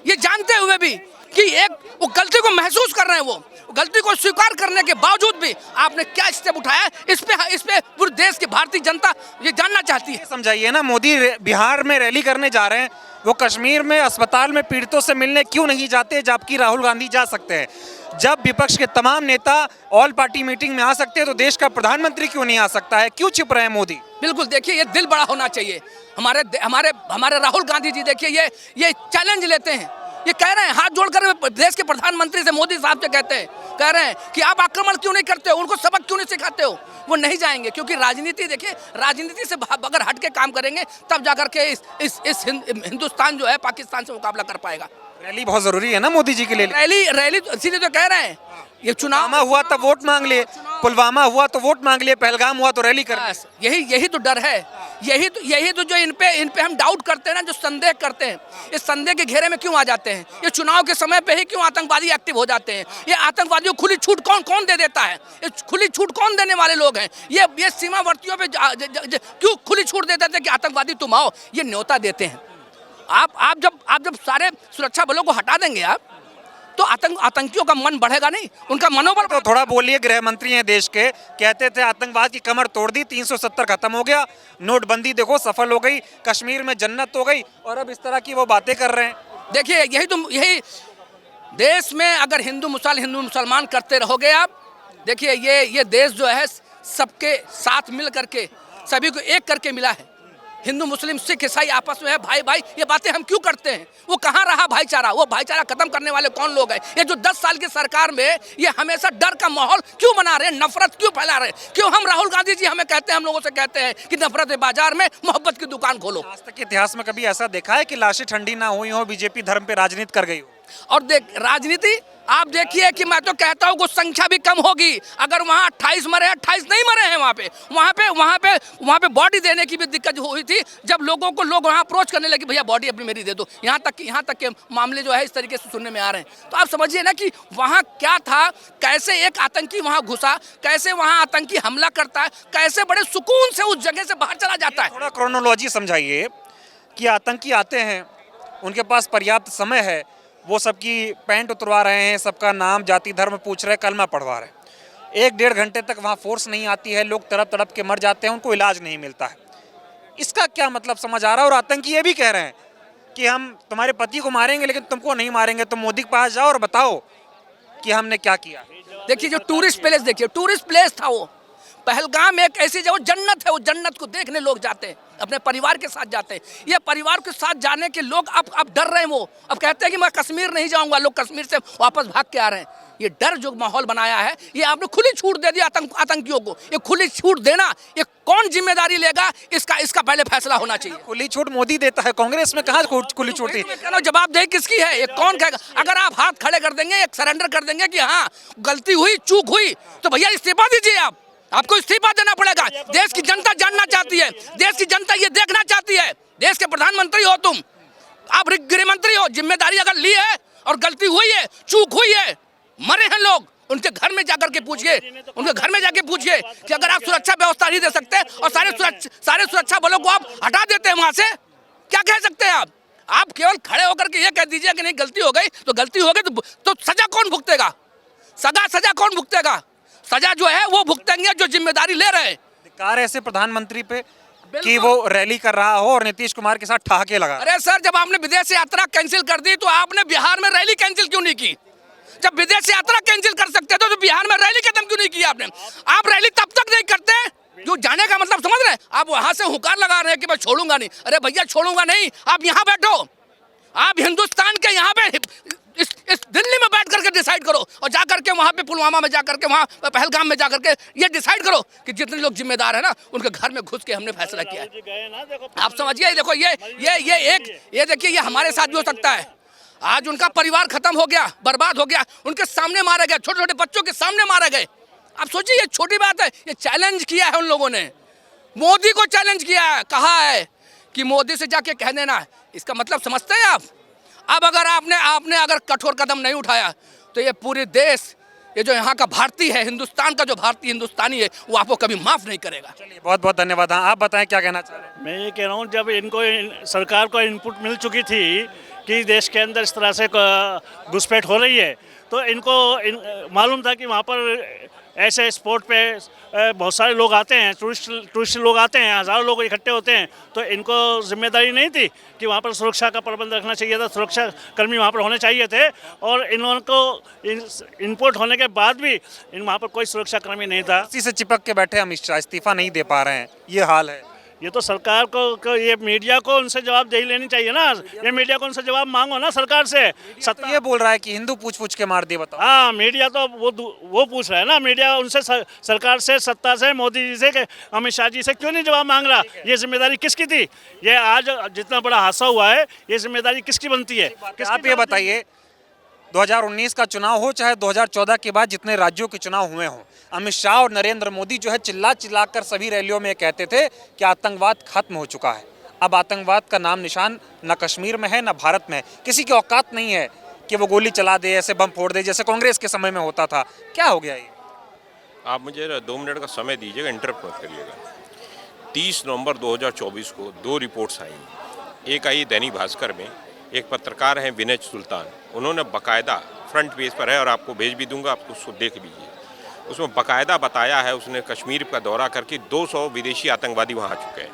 ये जानते हुए भी कि एक वो गलती को महसूस कर रहे हैं, वो गलती को स्वीकार करने के बावजूद भी आपने क्या स्टेप उठाया है, इस पे पूरे देश की भारतीय जनता ये जानना चाहती है। समझाइए ना, मोदी बिहार में रैली करने जा रहे हैं, वो कश्मीर में अस्पताल में पीड़ितों से मिलने क्यों नहीं जाते, जबकि राहुल गांधी जा सकते हैं। जब विपक्ष के तमाम नेता ऑल पार्टी मीटिंग में आ सकते हैं तो देश का प्रधानमंत्री क्यों नहीं आ सकता है, क्यों छिप रहे हैं मोदी? बिल्कुल, देखिए ये दिल बड़ा होना चाहिए। हमारे राहुल गांधी जी देखिए ये चैलेंज लेते हैं, ये कह रहे हैं, हाथ जोड़कर देश के प्रधानमंत्री से, मोदी साहब से कहते हैं, कह रहे हैं कि आप आक्रमण क्यों नहीं करते हो, उनको सबक क्यों नहीं सिखाते हो। वो नहीं जाएंगे क्योंकि राजनीति, देखिए राजनीति से अगर हट के काम करेंगे तब जाकर के इस हिंदुस्तान जो है पाकिस्तान से मुकाबला कर पाएगा। रैली बहुत जरूरी है ना मोदी जी के लिए। रैली इसीलिए तो कह रहे हैं, ये चुनाव हुआ तो वोट मांग लिए, पुलवामा हुआ तो वोट मांग लिए, पहलगाम हुआ तो रैली कर, यही तो डर है, यही तो जो इन पे हम डाउट करते हैं ना, जो संदेह करते हैं, इस संदेह के घेरे में क्यों आ जाते हैं? ये चुनाव के समय पे ही क्यों आतंकवादी एक्टिव हो जाते हैं? ये आतंकवादियों को खुली छूट कौन दे देता है? ये खुली छूट कौन देने वाले लोग हैं? ये सीमावर्तियों पे क्यों खुली छूट दे देते हैं कि आतंकवादी तुम आओ? ये न्योता देते हैं। आप जब सारे सुरक्षा बलों को हटा देंगे आप, तो आतंकियों का मन बढ़ेगा नहीं, उनका मनोबल। तो थोड़ा बोलिए, गृह मंत्री हैं देश के, कहते थे आतंकवाद की कमर तोड़ दी, 370 खत्म हो गया, नोटबंदी देखो सफल हो गई, कश्मीर में जन्नत हो गई, और अब इस तरह की वो बातें कर रहे हैं। देखिए यही देश में अगर हिंदू मुसलमान करते रहोगे आप, देखिए ये देश जो है सबके साथ मिल करके, सभी को एक करके मिला है। हिंदू मुस्लिम सिख ईसाई आपस में है, भाई ये बातें हम क्यों करते हैं? वो कहाँ रहा भाईचारा? वो भाईचारा खत्म करने वाले कौन लोग हैं? ये जो 10 साल की सरकार में ये हमेशा डर का माहौल क्यों बना रहे हैं, नफरत क्यों फैला रहे हैं? क्यों हम राहुल गांधी जी हमें कहते हैं, हम लोगों से कहते हैं कि नफरत है बाजार में, मोहब्बत की दुकान खोलो। आज तक के इतिहास में कभी ऐसा देखा है कि लाशें ठंडी ना हुई हो, बीजेपी धर्म पे राजनीति कर गई हो? और राजनीति आप देखिए कि मैं तो कहता हूँ कुछ संख्या भी कम होगी। अगर वहाँ 28 मरे हैं, 28 नहीं मरे हैं वहाँ पे बॉडी देने की भी दिक्कत हुई थी, जब लोगों को लोग वहाँ अप्रोच करने लगे, भैया बॉडी अपनी मेरी दे दो। यहाँ तक के मामले जो है इस तरीके से सुनने में आ रहे हैं। तो आप समझिए ना कि वहाँ क्या था, कैसे एक आतंकी वहाँ घुसा, कैसे वहाँ आतंकी हमला करता है, कैसे बड़े सुकून से उस जगह से बाहर चला जाता है। थोड़ा क्रोनोलॉजी समझाइए कि आतंकी आते हैं, उनके पास पर्याप्त समय है, वो सबकी पैंट उतरवा रहे हैं, सबका नाम जाति धर्म पूछ रहे हैं, कलमा पढ़वा रहे हैं, 1-1.5 घंटे तक वहाँ फोर्स नहीं आती है, लोग तड़प के मर जाते हैं, उनको इलाज नहीं मिलता है। इसका क्या मतलब समझ आ रहा है? और आतंकी ये भी कह रहे हैं कि हम तुम्हारे पति को मारेंगे लेकिन तुमको नहीं मारेंगे, तुम मोदी के पास जाओ और बताओ कि हमने क्या किया। देखिए जो टूरिस्ट प्लेस, देखिए टूरिस्ट प्लेस था वो पहलगाम, एक ऐसी जगह जन्नत है, वो जन्नत को देखने लोग जाते हैं, अपने परिवार के साथ जाते हैं। ये परिवार के साथ जाने के लोग अब डर रहे हैं, वो अब कहते हैं कि मैं कश्मीर नहीं जाऊंगा, लोग कश्मीर से वापस भाग के आ रहे हैं। ये डर जो माहौल बनाया है, ये आपने खुली छूट दे दी आतंकियों को। ये खुली छूट देना, ये कौन जिम्मेदारी लेगा, इसका पहले फैसला होना चाहिए। खुली छूट मोदी देता है, कांग्रेस में कहाँ खुली छूट थी? जवाबदेही किसकी है? ये कौन कहेगा? अगर आप हाथ खड़े कर देंगे, एक सरेंडर कर देंगे कि हाँ गलती हुई, चूक हुई, तो भैया इस्तीफा दीजिए। आपको इस्तीफा देना पड़ेगा। देश की जनता जानना चाहती है, देश की जनता ये देखना चाहती है। देश के प्रधानमंत्री हो तुम, आप गृह मंत्री हो, जिम्मेदारी अगर ली है और गलती हुई है, चूक हुई है, मरे हैं लोग, उनके घर में जाकर के पूछिए, उनके घर में जाके पूछिए कि अगर आप सुरक्षा व्यवस्था नहीं दे सकते और सारे सुरक्षा बलों को आप हटा देते हैं वहां से, क्या कह सकते हैं आप केवल खड़े होकर के ये कह दीजिए कि नहीं गलती हो गई, तो गलती हो गई तो सजा कौन भुगतेगा? सजा कौन भुगतेगा? सजा जो है वो भुगतेंगे जो जिम्मेदारी ले रहे हैं। धिक्कार है ऐसे प्रधानमंत्री पे कि वो रैली कर रहा हो और नीतीश कुमार के साथ ठहाके लगा। अरे सर, जब आपने विदेश यात्रा कैंसिल कर दी तो आपने बिहार में रैली कैंसिल क्यों नहीं की? जब विदेश यात्रा कैंसिल कर सकते थे तो बिहार में रैली खत्म क्यों नहीं की आपने? आप रैली तब तक नहीं करते जो जाने का मतलब समझ रहे हैं? आप वहां से हुकार लगा रहे हैं कि मैं छोड़ूंगा नहीं। अरे भैया छोड़ूंगा नहीं, आप यहाँ बैठो, आप हिंदुस्तान के यहाँ पे इस दिल्ली में बैठ करके डिसाइड करो और जाकर के वहाँ पे पुलवामा में जाकर के, वहाँ पहलगाम में जाकर के ये डिसाइड करो कि जितने लोग जिम्मेदार है ना उनके घर में घुस के हमने फैसला किया है। आप समझिए, देखो ये देखिए, ये हमारे साथ भी हो सकता है। आज उनका परिवार खत्म हो गया, बर्बाद हो गया, उनके सामने मारे गए, छोटे छोटे बच्चों के सामने मारे गए। आप सोचिए, ये छोटी बात है? ये चैलेंज किया है उन लोगों ने, मोदी को चैलेंज किया है, कहा है कि मोदी से जाके कह देना। इसका मतलब समझते हैं आप? अब अगर आपने अगर कठोर कदम नहीं उठाया तो ये पूरे देश, ये जो यहाँ का भारतीय है, हिंदुस्तान का जो भारतीय हिंदुस्तानी है, वो आपको कभी माफ नहीं करेगा। चलिए, बहुत बहुत धन्यवाद। हाँ, आप बताएं क्या कहना चाह रहे हैं? मैं ये कह रहा हूँ, जब इनको सरकार को इनपुट मिल चुकी थी कि देश के अंदर इस तरह से घुसपैठ हो रही है, तो इनको मालूम था कि वहाँ पर ऐसे स्पॉट पे बहुत सारे लोग आते हैं, टूरिस्ट लोग आते हैं, हज़ारों लोग इकट्ठे होते हैं, तो इनको जिम्मेदारी नहीं थी कि वहाँ पर सुरक्षा का प्रबंध रखना चाहिए था, सुरक्षा कर्मी वहाँ पर होने चाहिए थे, और इन लोगों को इनपुट होने के बाद भी वहाँ पर कोई सुरक्षा कर्मी नहीं था। इसी से चिपक के बैठे अमित शाह, इस्तीफा नहीं दे पा रहे हैं, ये हाल है। ये तो सरकार को ये मीडिया को उनसे जवाबदेही लेनी चाहिए ना, ये मीडिया को उनसे जवाब मांगो ना सरकार से। तो ये बोल रहा है कि हिंदू पूछ पूछ के मार दिए, बताओ। हाँ, मीडिया तो वो पूछ रहा है ना, मीडिया उनसे सरकार से, सत्ता से, मोदी जी से, अमित शाह जी से क्यों नहीं जवाब मांग रहा? ये जिम्मेदारी किसकी थी? ये आज जितना बड़ा हादसा हुआ है, ये जिम्मेदारी किसकी बनती है? आप ये बताइए, 2019 का चुनाव हो चाहे 2014 के बाद जितने राज्यों के चुनाव हुए हों, अमित शाह और नरेंद्र मोदी जो है चिल्ला चिल्ला कर सभी रैलियों में कहते थे कि आतंकवाद खत्म हो चुका है। अब आतंकवाद का नाम निशान न कश्मीर में है न भारत में है। किसी की औकात नहीं है कि वो गोली चला दे, ऐसे बम फोड़ दे जैसे कांग्रेस के समय में होता था। क्या हो गया ये? आप मुझे 2 मिनट का समय दीजिएगा, इंटरप्ट मत करिएगा। 30 नवंबर 2024 को 2 रिपोर्ट्स आई। एक आई दैनिक भास्कर में, एक पत्रकार हैं विनय सुल्तान, उन्होंने बाकायदा फ्रंट पेज पर है और आपको भेज भी दूंगा, आप उसको देख लीजिए। उसमें बाकायदा बताया है, उसने कश्मीर का दौरा करके 200 विदेशी आतंकवादी वहाँ आ चुके हैं,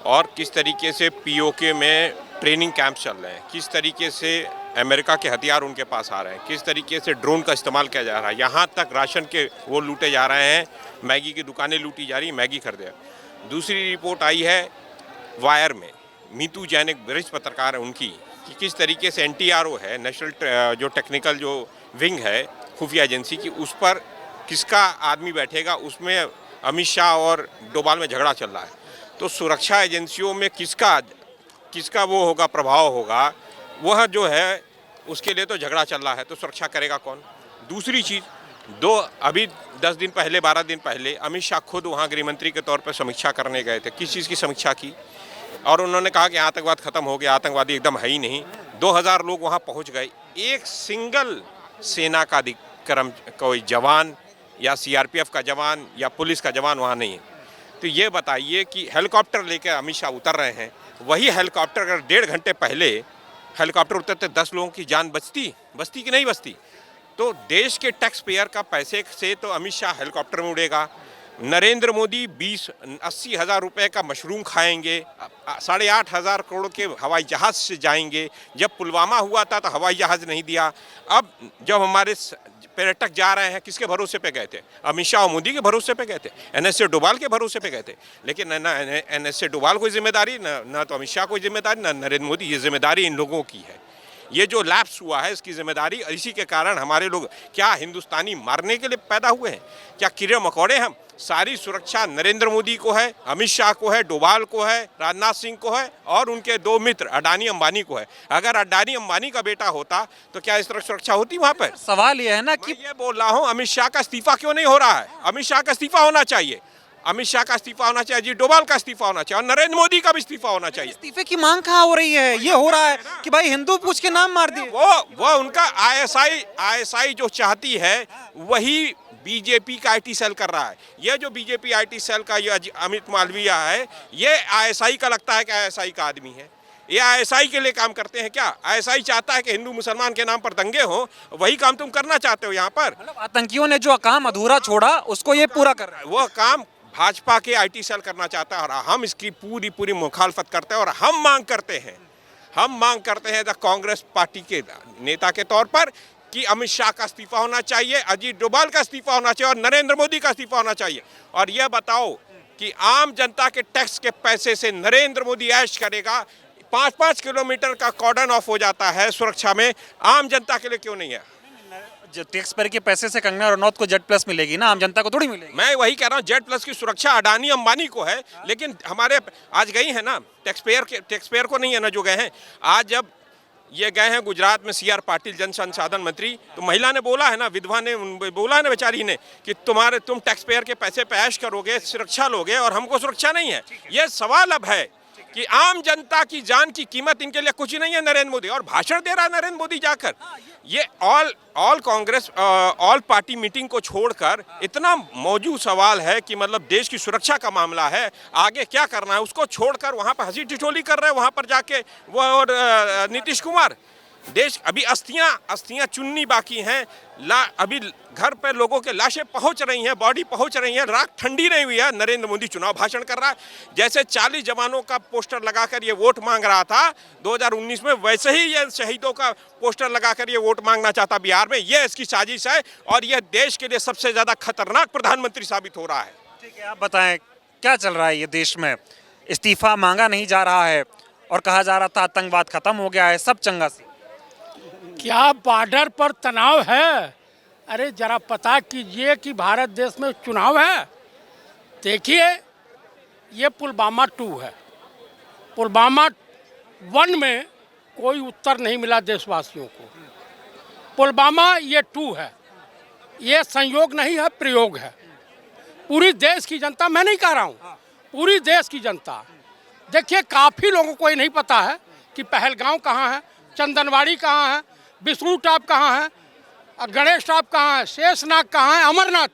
और किस तरीके से पीओके में ट्रेनिंग कैंप चल रहे हैं, किस तरीके से अमेरिका के हथियार उनके पास आ रहे हैं, किस तरीके से ड्रोन का इस्तेमाल किया जा रहा है, यहाँ तक राशन के वो लूटे जा रहे हैं, मैगी की दुकानें लूटी जा रही, मैगी खरीदे। दूसरी रिपोर्ट आई है वायर में, मीतू जैन एक वरिष्ठ पत्रकार है उनकी, कि किस तरीके से NTRO है, नेशनल जो टेक्निकल जो विंग है खुफिया एजेंसी की, उस पर किसका आदमी बैठेगा, उसमें अमित शाह और डोभाल में झगड़ा चल रहा है। तो सुरक्षा एजेंसियों में किसका वो होगा, प्रभाव होगा, वह जो है उसके लिए तो झगड़ा चल रहा है, तो सुरक्षा करेगा कौन? दूसरी चीज़, अभी 10 दिन पहले 12 दिन पहले अमित शाह खुद वहाँ गृहमंत्री के तौर पर समीक्षा करने गए थे। किस चीज़ की समीक्षा की? और उन्होंने कहा कि आतंकवाद खत्म हो गया, आतंकवादी एकदम है ही नहीं। 2000 लोग वहाँ पहुँच गए, एक सिंगल सेना का कोई जवान या CRPF का जवान या पुलिस का जवान वहाँ नहीं है। तो ये बताइए कि हेलीकॉप्टर लेकर अमित शाह उतर रहे हैं, वही हेलीकॉप्टर अगर 1.5 घंटे पहले हेलीकॉप्टर उतरते 10 लोगों की जान बचती कि नहीं बचती? तो देश के टैक्स पेयर का पैसे से तो अमित शाह हेलीकॉप्टर में उड़ेगा, नरेंद्र मोदी 80 हज़ार रुपये का मशरूम खाएंगे, 8,500 करोड़ के हवाई जहाज़ से जाएंगे। जब पुलवामा हुआ था तो हवाई जहाज़ नहीं दिया। अब जब हमारे पर्यटक जा रहे हैं, किसके भरोसे पे गए थे? अमित शाह और मोदी के भरोसे पे गए थे, NSA डोभाल के भरोसे पे गए थे। लेकिन न NSA डोभाल कोई जिम्मेदारी, न तो अमित शाह कोई जिम्मेदारी, न नरेंद्र मोदी। ये जिम्मेदारी इन लोगों की है। ये जो लैप्स हुआ है इसकी जिम्मेदारी, इसी के कारण हमारे लोग क्या हिंदुस्तानी मारने के लिए पैदा हुए हैं? क्या कीड़े मकोड़े हम? सारी सुरक्षा नरेंद्र मोदी को है, अमित शाह को है, डोभाल को है, राजनाथ सिंह को है, और उनके 2 मित्र अडानी अंबानी को है। अगर अडानी अंबानी का बेटा होता तो क्या इस तरह सुरक्षा होती वहाँ पर? सवाल ये है ना कि ये बोल रहा हूँ, अमित शाह का इस्तीफा क्यों नहीं हो रहा है? अमित शाह का इस्तीफा होना चाहिए, अमित शाह का इस्तीफा होना चाहिए, जी डोभाल का इस्तीफा होना चाहिए, और नरेंद्र मोदी का भी इस्तीफा होना चाहिए। इस्तीफे की मांग कहाँ हो रही है? ये हो रहा है कि भाई हिंदू पूछ के नाम मार दिए। वो उनका ISI जो चाहती है वही बीजेपी का IT सेल कर रहा है। ये जो बीजेपी IT सेल का ये अमित मालविया है, ये ISI का लगता है कि ISI का आदमी है। ये ISI के लिए काम करते हैं क्या? ISI चाहता है कि हिंदू मुसलमान के नाम पर दंगे हो, वही काम तुम करना चाहते हो यहाँ पर। मतलब आतंकियों ने जो काम अधूरा छोड़ा उसको ये पूरा कर रहा है। वो काम भाजपा के IT सेल करना चाहता है, और हम इसकी पूरी मुखालफत करते हैं। और हम मांग करते हैं द कांग्रेस पार्टी के नेता के तौर पर कि अमित शाह का इस्तीफा होना चाहिए, अजीत डोभाल का इस्तीफा होना चाहिए, और नरेंद्र मोदी का इस्तीफा होना चाहिए। और यह बताओ कि आम जनता के टैक्स के पैसे से नरेंद्र मोदी ऐश करेगा, 5-5 किलोमीटर का कॉर्डन ऑफ हो जाता है सुरक्षा में, आम जनता के लिए क्यों नहीं है? जो टैक्स पेयर के पैसे से कंगना रनौत को Z+ मिलेगी ना, आम जनता को थोड़ी मिलेगी। मैं वही कह रहा हूँ, Z+ की सुरक्षा अडानी अंबानी को है, लेकिन हमारे आज गई है ना, टैक्स पेयर को नहीं है ना जो गए हैं। आज जब ये गए हैं गुजरात में CR पाटिल जन संसाधन मंत्री, तो महिला ने बोला है ना, विधवा ने बोला है ना बेचारी ने, कि तुम टैक्स पेयर के पैसे पे ऐश करोगे, सुरक्षा लोगे, और हमको सुरक्षा नहीं है। ये सवाल अब है कि आम जनता की जान की कीमत इनके लिए कुछ नहीं है नरेंद्र मोदी। और भाषण दे रहा है नरेंद्र मोदी जाकर, ये all Congress all party meeting को छोड़कर इतना मौजूद सवाल है कि मतलब देश की सुरक्षा का मामला है, आगे क्या करना है उसको छोड़कर वहां पर हंसी ठिठोली कर रहे हैं। वहां पर जाके वो और नीतीश कुमार, देश अभी अस्थियां चुननी बाकी हैं, अभी घर पे लोगों के लाशें पहुंच रही हैं, बॉडी पहुंच रही हैं, राख ठंडी नहीं हुई है। नरेंद्र मोदी चुनाव भाषण कर रहा है, जैसे 40 जवानों का पोस्टर लगाकर ये वोट मांग रहा था 2019 में, वैसे ही ये शहीदों का पोस्टर लगाकर ये वोट मांगना चाहता बिहार में। ये इसकी साजिश है और यह देश के लिए सबसे ज्यादा खतरनाक प्रधानमंत्री साबित हो रहा है। ठीक है, आप बताएं क्या चल रहा है ये देश में? इस्तीफा मांगा नहीं जा रहा है और कहा जा रहा था आतंकवाद खत्म हो गया है, सब चंगा सी। क्या बॉर्डर पर तनाव है? अरे जरा पता कीजिए कि भारत देश में चुनाव है। देखिए, ये पुलवामा 2 है। पुलवामा 1 में कोई उत्तर नहीं मिला देशवासियों को। पुलवामा ये 2 है। ये संयोग नहीं है, प्रयोग है। पूरी देश की जनता, मैं नहीं कह रहा हूँ, पूरी देश की जनता। देखिए, काफ़ी लोगों को ये नहीं पता है कि पहलगांव कहाँ है, चंदनवाड़ी कहाँ है, विष्णु टॉप कहाँ है, गणेश टॉप कहाँ है, शेषनाग कहाँ है, अमरनाथ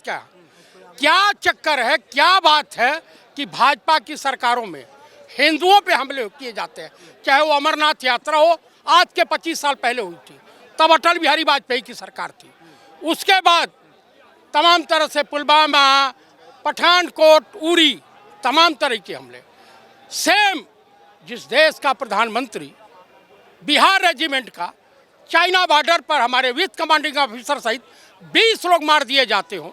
क्या चक्कर है, क्या बात है कि भाजपा की सरकारों में हिंदुओं पे हमले किए जाते हैं। चाहे वो अमरनाथ यात्रा हो, आज के 25 साल पहले हुई थी, तब अटल बिहारी वाजपेयी की सरकार थी। उसके बाद तमाम तरह से पुलवामा, पठानकोट, उरी, तमाम तरह के हमले। सेम जिस देश का प्रधानमंत्री बिहार रेजिमेंट का चाइना बॉर्डर पर हमारे विथ कमांडिंग ऑफिसर सहित 20 लोग मार दिए जाते हों,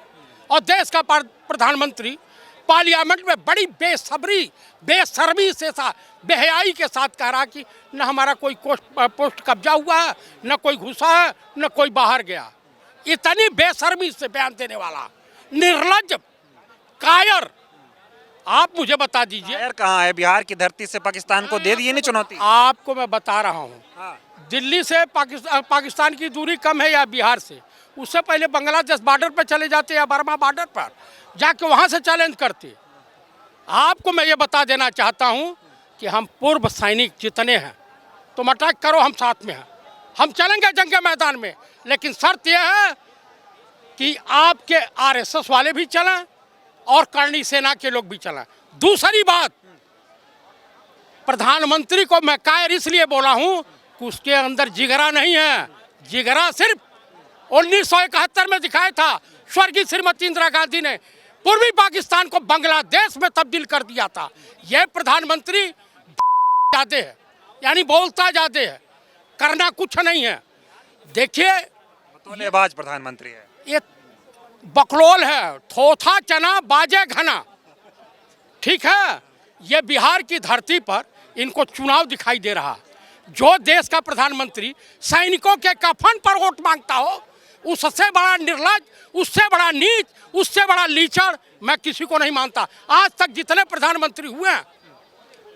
और देश का प्रधानमंत्री पार्लियामेंट में बड़ी बेशर्मी से बेहयाई के साथ कह रहा कि न हमारा कोई पोस्ट कब्जा हुआ है, न कोई घुसा है, न कोई बाहर गया। इतनी बेशर्मी से बयान देने वाला निर्लज्ज, कायर, आप मुझे बता दीजिए। कायर कहाँ है? बिहार की धरती से पाकिस्तान को दे दी नहीं चुनौती? आपको मैं बता रहा हूँ, दिल्ली से पाकिस्तान की दूरी कम है या बिहार से? उससे पहले बांग्लादेश बॉर्डर पर चले जाते या बर्मा बॉर्डर पर जाके वहाँ से चैलेंज करते। आपको मैं ये बता देना चाहता हूँ कि हम पूर्व सैनिक जितने हैं, तुम अटैक करो, हम साथ में हैं, हम चलेंगे जंग के मैदान में, लेकिन शर्त यह है कि आपके RSS वाले भी चलें और करणी सेना के लोग भी चलें। दूसरी बात, प्रधानमंत्री को मैं कायर इसलिए बोला हूँ कि उसके अंदर जिगरा नहीं है। जिगरा सिर्फ 1971 में दिखाया था स्वर्गीय श्रीमती इंदिरा गांधी ने, पूर्वी पाकिस्तान को बांग्लादेश में तब्दील कर दिया था। यह प्रधानमंत्री ज्यादा है, यानी बोलता ज्यादा है, करना कुछ नहीं है। देखिए, बतौलेबाज प्रधानमंत्री है, ये बकलोल है, थोथा चना बाजे घना। ठीक है, ये बिहार की धरती पर इनको चुनाव दिखाई दे रहा। जो देश का प्रधानमंत्री सैनिकों के कफन पर वोट मांगता हो, उससे बड़ा निर्लज्ज, उससे बड़ा नीच, उससे बड़ा लीचड़ मैं किसी को नहीं मानता। आज तक जितने प्रधानमंत्री हुए हैं,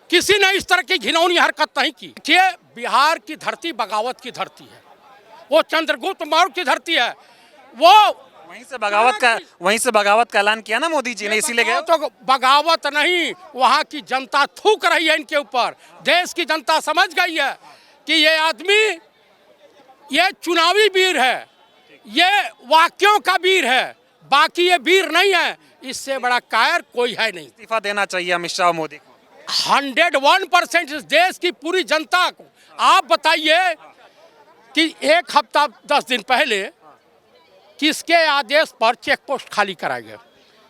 किसी ने इस तरह की घिनौनी हरकत नहीं की। देखिए, बिहार की धरती बगावत की धरती है, वो चंद्रगुप्त मौर्य की धरती है। वो वहीं से बगावत का ऐलान किया ना मोदी जी ने, इसीलिए गए। तो बगावत नहीं, वहाँ की जनता थूक रही है इनके ऊपर। देश की जनता समझ गई है कि ये आदमी, ये चुनावी वीर है, ये वाक्यों का वीर है, बाकी ये वीर नहीं है। इससे बड़ा कायर कोई है नहीं। इस्तीफा देना चाहिए अमित शाह और मोदी को। 101% इस देश की पूरी जनता को। आप बताइए कि 1 हफ्ता 10 दिन पहले किसके आदेश पर चेक पोस्ट खाली कराए गए,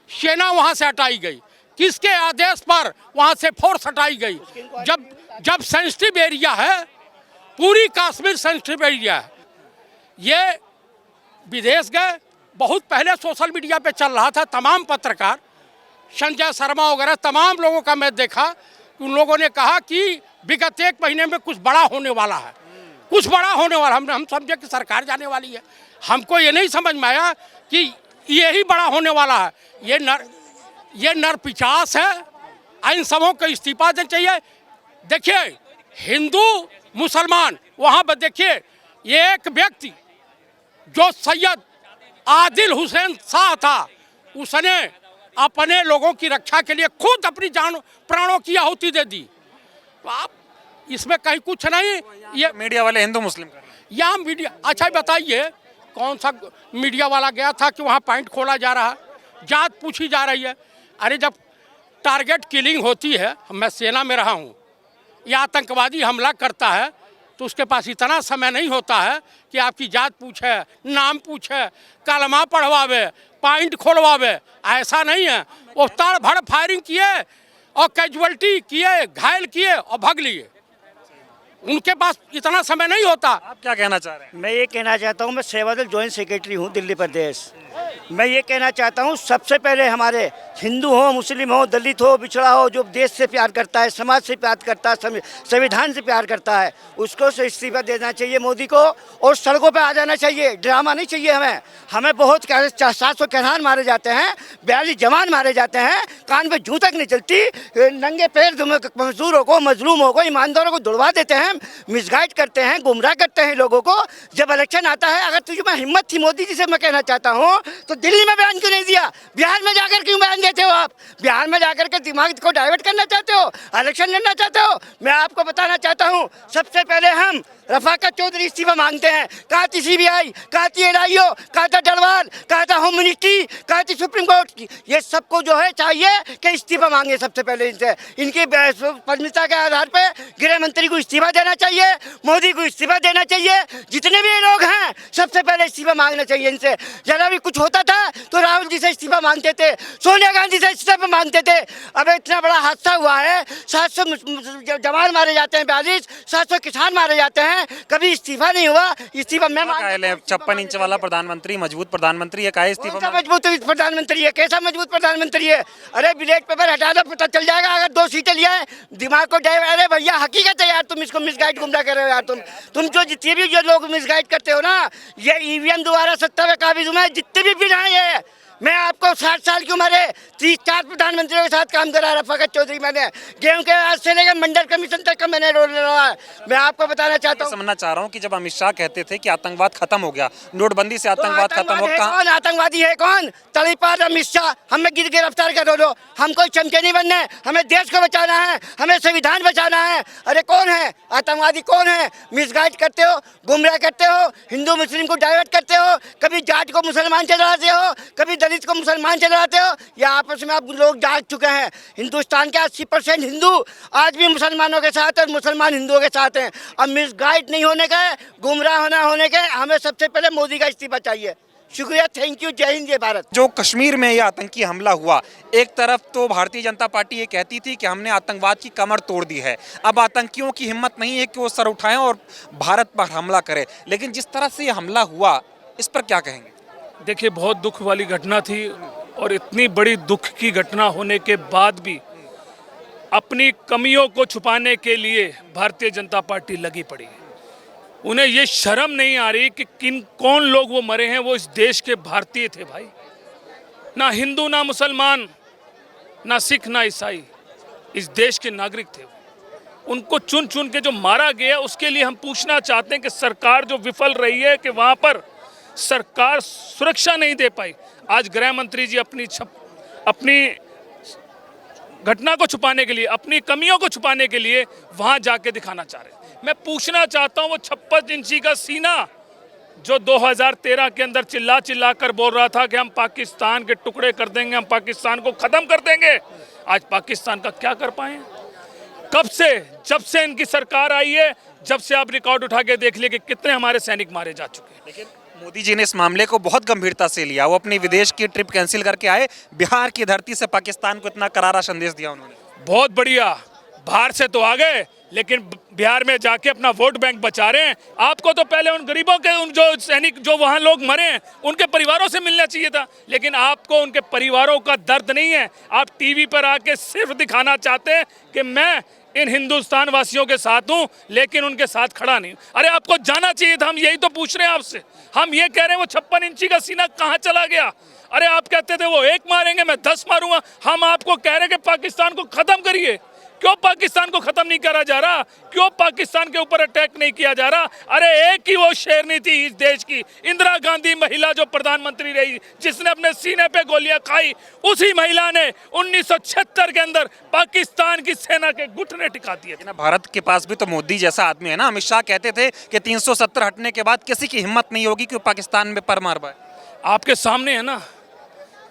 सेना वहां से हटाई गई? किसके आदेश पर वहां से फोर्स हटाई गई? जब सेंसिटिव एरिया है, पूरी कश्मीर सेंसिटिव एरिया है। ये विदेश गए, बहुत पहले सोशल मीडिया पे चल रहा था, तमाम पत्रकार, संजय शर्मा वगैरह तमाम लोगों का मैं देखा कि उन लोगों ने कहा कि विगत 1 महीने में कुछ बड़ा होने वाला है, कुछ बड़ा होने वाला। हम समझे कि सरकार जाने वाली है। हमको ये नहीं समझ में आया कि यही बड़ा होने वाला है। ये नर पिचास है, इन सबों को इस्तीफा देना चाहिए। देखिए, हिंदू मुसलमान, वहाँ पर देखिए, एक व्यक्ति जो सैयद आदिल हुसैन शाह था, उसने अपने लोगों की रक्षा के लिए खुद अपनी जान प्राणों की आहुति दे दी। तो आप इसमें कहीं कुछ नहीं। ये मीडिया वाले हिंदू मुस्लिम कर रहे हैं। यहाँ मीडिया, अच्छा बताइए कौन सा मीडिया वाला गया था कि वहाँ पॉइंट खोला जा रहा है, जात पूछी जा रही है। अरे जब टारगेट किलिंग होती है, मैं सेना में रहा हूँ, या आतंकवादी हमला करता है तो उसके पास इतना समय नहीं होता है कि आपकी जात पूछे, नाम पूछे, कलमा पढ़वावे, पॉइंट खोलवावे। ऐसा नहीं है। वो ताड़ भड़ फायरिंग किए और कैजुअल्टी किए, घायल किए और भाग लिए। उनके पास इतना समय नहीं होता। आप क्या कहना चाह रहे हैं? मैं ये कहना चाहता हूँ, मैं सेवादल जॉइंट सेक्रेटरी हूँ दिल्ली प्रदेश। मैं ये कहना चाहता हूँ, सबसे पहले हमारे हिंदू हो, मुस्लिम हो, दलित हो, बिछड़ा हो, जो देश से प्यार करता है, समाज से प्यार करता है, संविधान से प्यार करता है, उसको से इस्तीफा देना चाहिए मोदी को, और सड़कों पे आ जाना चाहिए। ड्रामा नहीं चाहिए हमें। हमें बहुत 700 किसान मारे जाते हैं, 42 जवान मारे जाते हैं, कान पे जूं तक नहीं चलती, नंगे पैर मजदूरों को, मजलूमों को, ईमानदारों को दौड़वा देते हैं, मिसगाइड करते हैं, गुमराह करते हैं लोगों को। जब इलेक्शन आता है, अगर तुझे में हिम्मत थी मोदी जी से मैं कहना चाहता हूँ, तो दिल्ली में बयान क्यों नहीं दिया? बिहार में जाकर क्यों बयान देते हो आप? बिहार में जाकर के दिमाग को डाइवर्ट करना चाहते हो, इलेक्शन लड़ना चाहते हो। मैं आपको बताना चाहता हूँ, सबसे पहले हम रफाकत चौधरी इस्तीफा मांगते हैं। कहा थी CBI, कहा थी AIO, कहा था डरवाल, कहा था होम मिनिस्ट्री, कहा थी सुप्रीम कोर्ट की, ये सबको जो है चाहिए कि इस्तीफा मांगे सबसे पहले इनसे। इनकी पदमिता के आधार पे गृह मंत्री को इस्तीफा देना चाहिए, मोदी को इस्तीफा देना चाहिए, जितने भी लोग हैं सबसे पहले इस्तीफा मांगना चाहिए इनसे। जरा भी कुछ होता था तो राहुल जी से इस्तीफा मांगते थे, सोनिया गांधी से इस्तीफा मांगते थे। अब इतना बड़ा हादसा हुआ है, 700 जवान मारे जाते हैं, 42 700 किसान मारे जाते हैं, कभी इस्तीफा नहीं हुआ। इस्तीफा मैं 56 इंच वाला प्रधानमंत्री मजबूत प्रधानमंत्री है, का इस्तीफा मजबूत प्रधानमंत्री है? कैसा मजबूत प्रधानमंत्री है? अरे ब्लैक पेपर हटा दो, पता चल जाएगा। अगर 2 सीटें लिया है, दिमाग को अरे भैया हकीकत है यार, तुम इसको मिसगाइड गुमराह कर रहे हो यार। तुम जो जितने भी जो लोग मिसगाइड करते हो ना, ये EVM दोबारा सत्ता में काबिज हुए, जितने भी बिना है। मैं आपको 60 साल की उम्र है, 34 प्रधानमंत्रियों के साथ काम करा रफाकत चौधरी। मैंने गेहूं के आज से लेकर मंडल कमीशन तक का मैंने रोल रहा है। मैं आपको बताना चाहता हूँ, समझना चाह रहा हूँ कि जब अमित शाह कहते थे कि आतंकवाद खत्म हो गया, नोटबंदी से आतंकवाद खत्म हो गया, कौन आतंकवादी है? कौन? तलीपार अमित शाह। हमें गिरफ्तार कर दो, हम कोई चमके नहीं बनने, हमें देश को बचाना है, हमें संविधान बचाना है। अरे कौन है आतंकवादी? कौन है? मिसगाइड करते हो, गुमराह करते हो, हिंदू मुस्लिम को डाइवर्ट करते हो, कभी जाट को मुसलमान चलाते हो, कभी दलित को मुसलमान चलाते हो। या आपस में आप लोग जाग चुके हैं। हिंदुस्तान के 80% हिंदू आज भी मुसलमानों के साथ और मुसलमान हिंदुओं के साथ हैं। अब मिसगाइड नहीं होने का, गुमराह ना होने के, हमें सबसे पहले मोदी का इस्तीफा चाहिए। शुक्रिया, थैंक यू, जय हिंद, जय भारत। जो कश्मीर में यह आतंकी हमला हुआ, एक तरफ तो भारतीय जनता पार्टी ये कहती थी कि हमने आतंकवाद की कमर तोड़ दी है, अब आतंकियों की हिम्मत नहीं है कि वो सर उठाएं और भारत पर हमला करें। लेकिन जिस तरह से ये हमला हुआ, इस पर क्या कहेंगे? देखिए, बहुत दुख वाली घटना थी, और इतनी बड़ी दुख की घटना होने के बाद भी अपनी कमियों को छुपाने के लिए भारतीय जनता पार्टी लगी पड़ी है। उन्हें ये शर्म नहीं आ रही कि कौन लोग वो मरे हैं, वो इस देश के भारतीय थे भाई। ना हिंदू, ना मुसलमान, ना सिख, ना ईसाई, इस देश के नागरिक थे। उनको चुन चुन के जो मारा गया, उसके लिए हम पूछना चाहते हैं कि सरकार जो विफल रही है कि वहाँ पर सरकार सुरक्षा नहीं दे पाई। आज गृह मंत्री जी अपनी घटना को छुपाने के लिए, अपनी कमियों को छुपाने के लिए वहां जाके दिखाना चाह रहे हैं। मैं पूछना चाहता हूं, वो 56 इंची का सीना जो 2013 के अंदर चिल्ला चिल्ला कर बोल रहा था कि हम पाकिस्तान के टुकड़े कर देंगे, हम पाकिस्तान को खत्म कर देंगे, आज पाकिस्तान का क्या कर पाए? कब से? जब से इनकी सरकार आई है, जब से आप रिकॉर्ड उठा के देख लिए कि कितने हमारे सैनिक मारे जा चुके हैं। लेकिन मोदी जी ने इस मामले को बहुत गंभीरता से लिया। वो अपनी विदेश की ट्रिप कैंसिल करके आए, बिहार की धरती से पाकिस्तान को इतना करारा संदेश दिया उन्होंने। बहुत बढ़िया, बाहर से तो आ गए, लेकिन बिहार में जाके अपना वोट बैंक बचा रहे हैं। आपको तो पहले उन गरीबों के, उन जो सैनिक जो वहाँ लोग मरे हैं, उनके परिवारों से मिलना चाहिए था, लेकिन आपको उनके परिवारों का दर्द नहीं है। आप टीवी पर आके सिर्फ दिखाना चाहते हैं कि मैं इन हिंदुस्तान वासियों के साथ हूं, लेकिन उनके साथ खड़ा नहीं। अरे आपको जाना चाहिए था। हम यही तो पूछ रहे हैं आपसे। हम ये कह रहे हैं वो 56 इंची का सीना कहाँ चला गया? अरे आप कहते थे वो 1 मारेंगे, मैं 10 मारूंगा। हम आपको कह रहे हैं कि पाकिस्तान को खत्म करिए। क्यों पाकिस्तान को खत्म नहीं करा जा रहा? क्यों पाकिस्तान के ऊपर अटैक नहीं किया जा रहा? अरे एक ही वो शेरनी थी इस देश की, इंदिरा गांधी महिला जो प्रधानमंत्री रही, जिसने अपने सीने पे गोलियां खाई, उसी महिला ने 1976 के अंदर पाकिस्तान की सेना के घुटने टिका दिए थे। भारत के पास भी तो मोदी जैसा आदमी है ना। अमित शाह कहते थे कि 370 हटने के बाद किसी की हिम्मत नहीं होगी कि वो पाकिस्तान में पर मार पाए। आपके सामने है ना।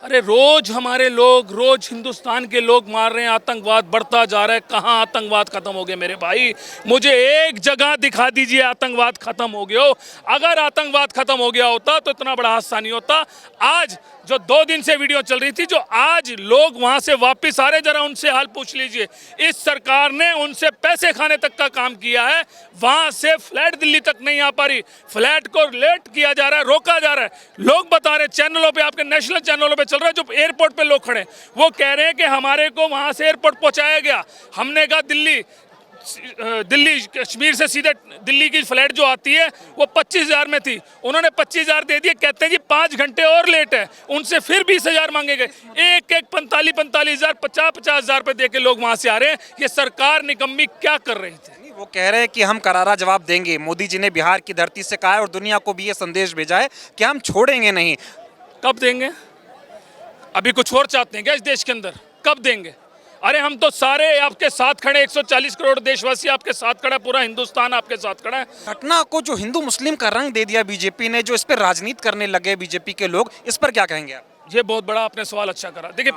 अरे रोज हमारे लोग, रोज हिंदुस्तान के लोग मार रहे हैं, आतंकवाद बढ़ता जा रहा है। कहाँ आतंकवाद खत्म हो गया मेरे भाई? मुझे एक जगह दिखा दीजिए आतंकवाद खत्म हो गया हो। अगर आतंकवाद खत्म हो गया होता तो इतना बड़ा हादसा नहीं होता। आज जो 2 दिन से वीडियो चल रही थी, जो आज लोग वहां से वापस आ रहे, जरा उनसे हाल पूछ लीजिए। इस सरकार ने उनसे पैसे खाने तक का काम किया है। वहां से फ्लैट दिल्ली तक नहीं आ पा रही, फ्लैट को लेट किया जा रहा है, रोका जा रहा है। लोग बता रहे चैनलों पे, आपके नेशनल चैनलों पे चल रहा है, जो एयरपोर्ट पे लोग खड़े, वो कह रहे हैं कि हमारे को वहां से एयरपोर्ट पहुंचाया गया। हमने कहा दिल्ली कश्मीर से सीधे दिल्ली की फ्लाइट जो आती है वो 25,000 में थी, उन्होंने 25,000 दे दिए। कहते हैं जी 5 घंटे और लेट है, उनसे फिर 20,000 मांगे गए। एक 45,000 50,000 रुपए दे के लोग वहां से आ रहे हैं। ये सरकार निकम्मी क्या कर रही थी? वो कह रहे हैं कि हम करारा जवाब देंगे। मोदी जी ने बिहार की धरती से कहा है और दुनिया को भी ये संदेश भेजा है कि हम छोड़ेंगे नहीं। कब देंगे? अभी कुछ और चाहते हैं क्या इस देश के अंदर? कब देंगे? अरे हम तो सारे आपके साथ खड़े, 140 करोड़ देशवासी आपके साथ खड़ा है, पूरा हिंदुस्तान आपके साथ खड़ा है। घटना को जो हिंदू मुस्लिम का रंग दे दिया बीजेपी ने, जो इस पर राजनीति करने लगे बीजेपी के लोग, इस पर क्या कहेंगे आप? ये बहुत बड़ा आपने सवाल अच्छा करा। देखिए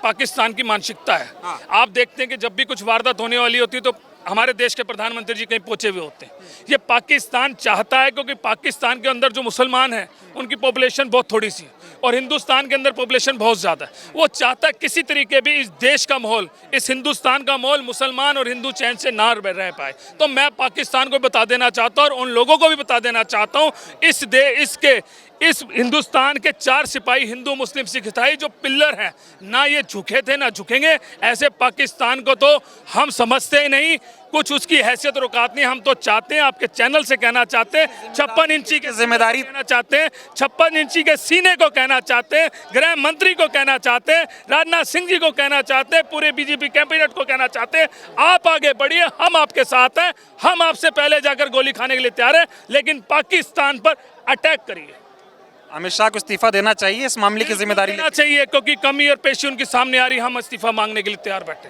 पाकिस्तान की मानसिकता है। आप देखते हैं कि जब भी कुछ वारदात होने वाली होती है तो हमारे देश के प्रधानमंत्री जी कहीं पहुंचे हुए होते हैं। ये पाकिस्तान चाहता है, क्योंकि पाकिस्तान के अंदर जो मुसलमान हैं उनकी पॉपुलेशन बहुत थोड़ी सी और हिंदुस्तान के अंदर पॉपुलेशन बहुत ज़्यादा है। वो चाहता है किसी तरीके भी इस देश का माहौल, इस हिंदुस्तान का माहौल, मुसलमान और हिंदू चैन से ना रह पाए। तो मैं पाकिस्तान को बता देना चाहता हूँ और उन लोगों को भी बता देना चाहता हूँ, इस हिंदुस्तान के 4 सिपाही हिंदू मुस्लिम सिख ईसाई जो पिल्लर हैं, ना ये झुके थे ना झुकेंगे। ऐसे पाकिस्तान को तो हम समझते ही नहीं, कुछ उसकी हैसियत और औकात नहीं। हम तो चाहते हैं, आपके चैनल से कहना चाहते हैं, 56 इंची की जिम्मेदारी कहना चाहते हैं, 56 इंची के सीने को कहना चाहते हैं, गृह मंत्री को कहना चाहते हैं, राजनाथ सिंह जी को कहना चाहते हैं, पूरे बीजेपी कैबिनेट को कहना चाहते हैं, आप आगे बढ़िए, हम आपके साथ हैं। हम आपसे पहले जाकर गोली खाने के लिए तैयार हैं, लेकिन पाकिस्तान पर अटैक करिए। अमित शाह को इस्तीफा देना चाहिए, इस मामले की जिम्मेदारी लेना चाहिए, क्योंकि कमी और पेशी उनके सामने आ रही। हम इस्तीफा मांगने के लिए तैयार बैठे।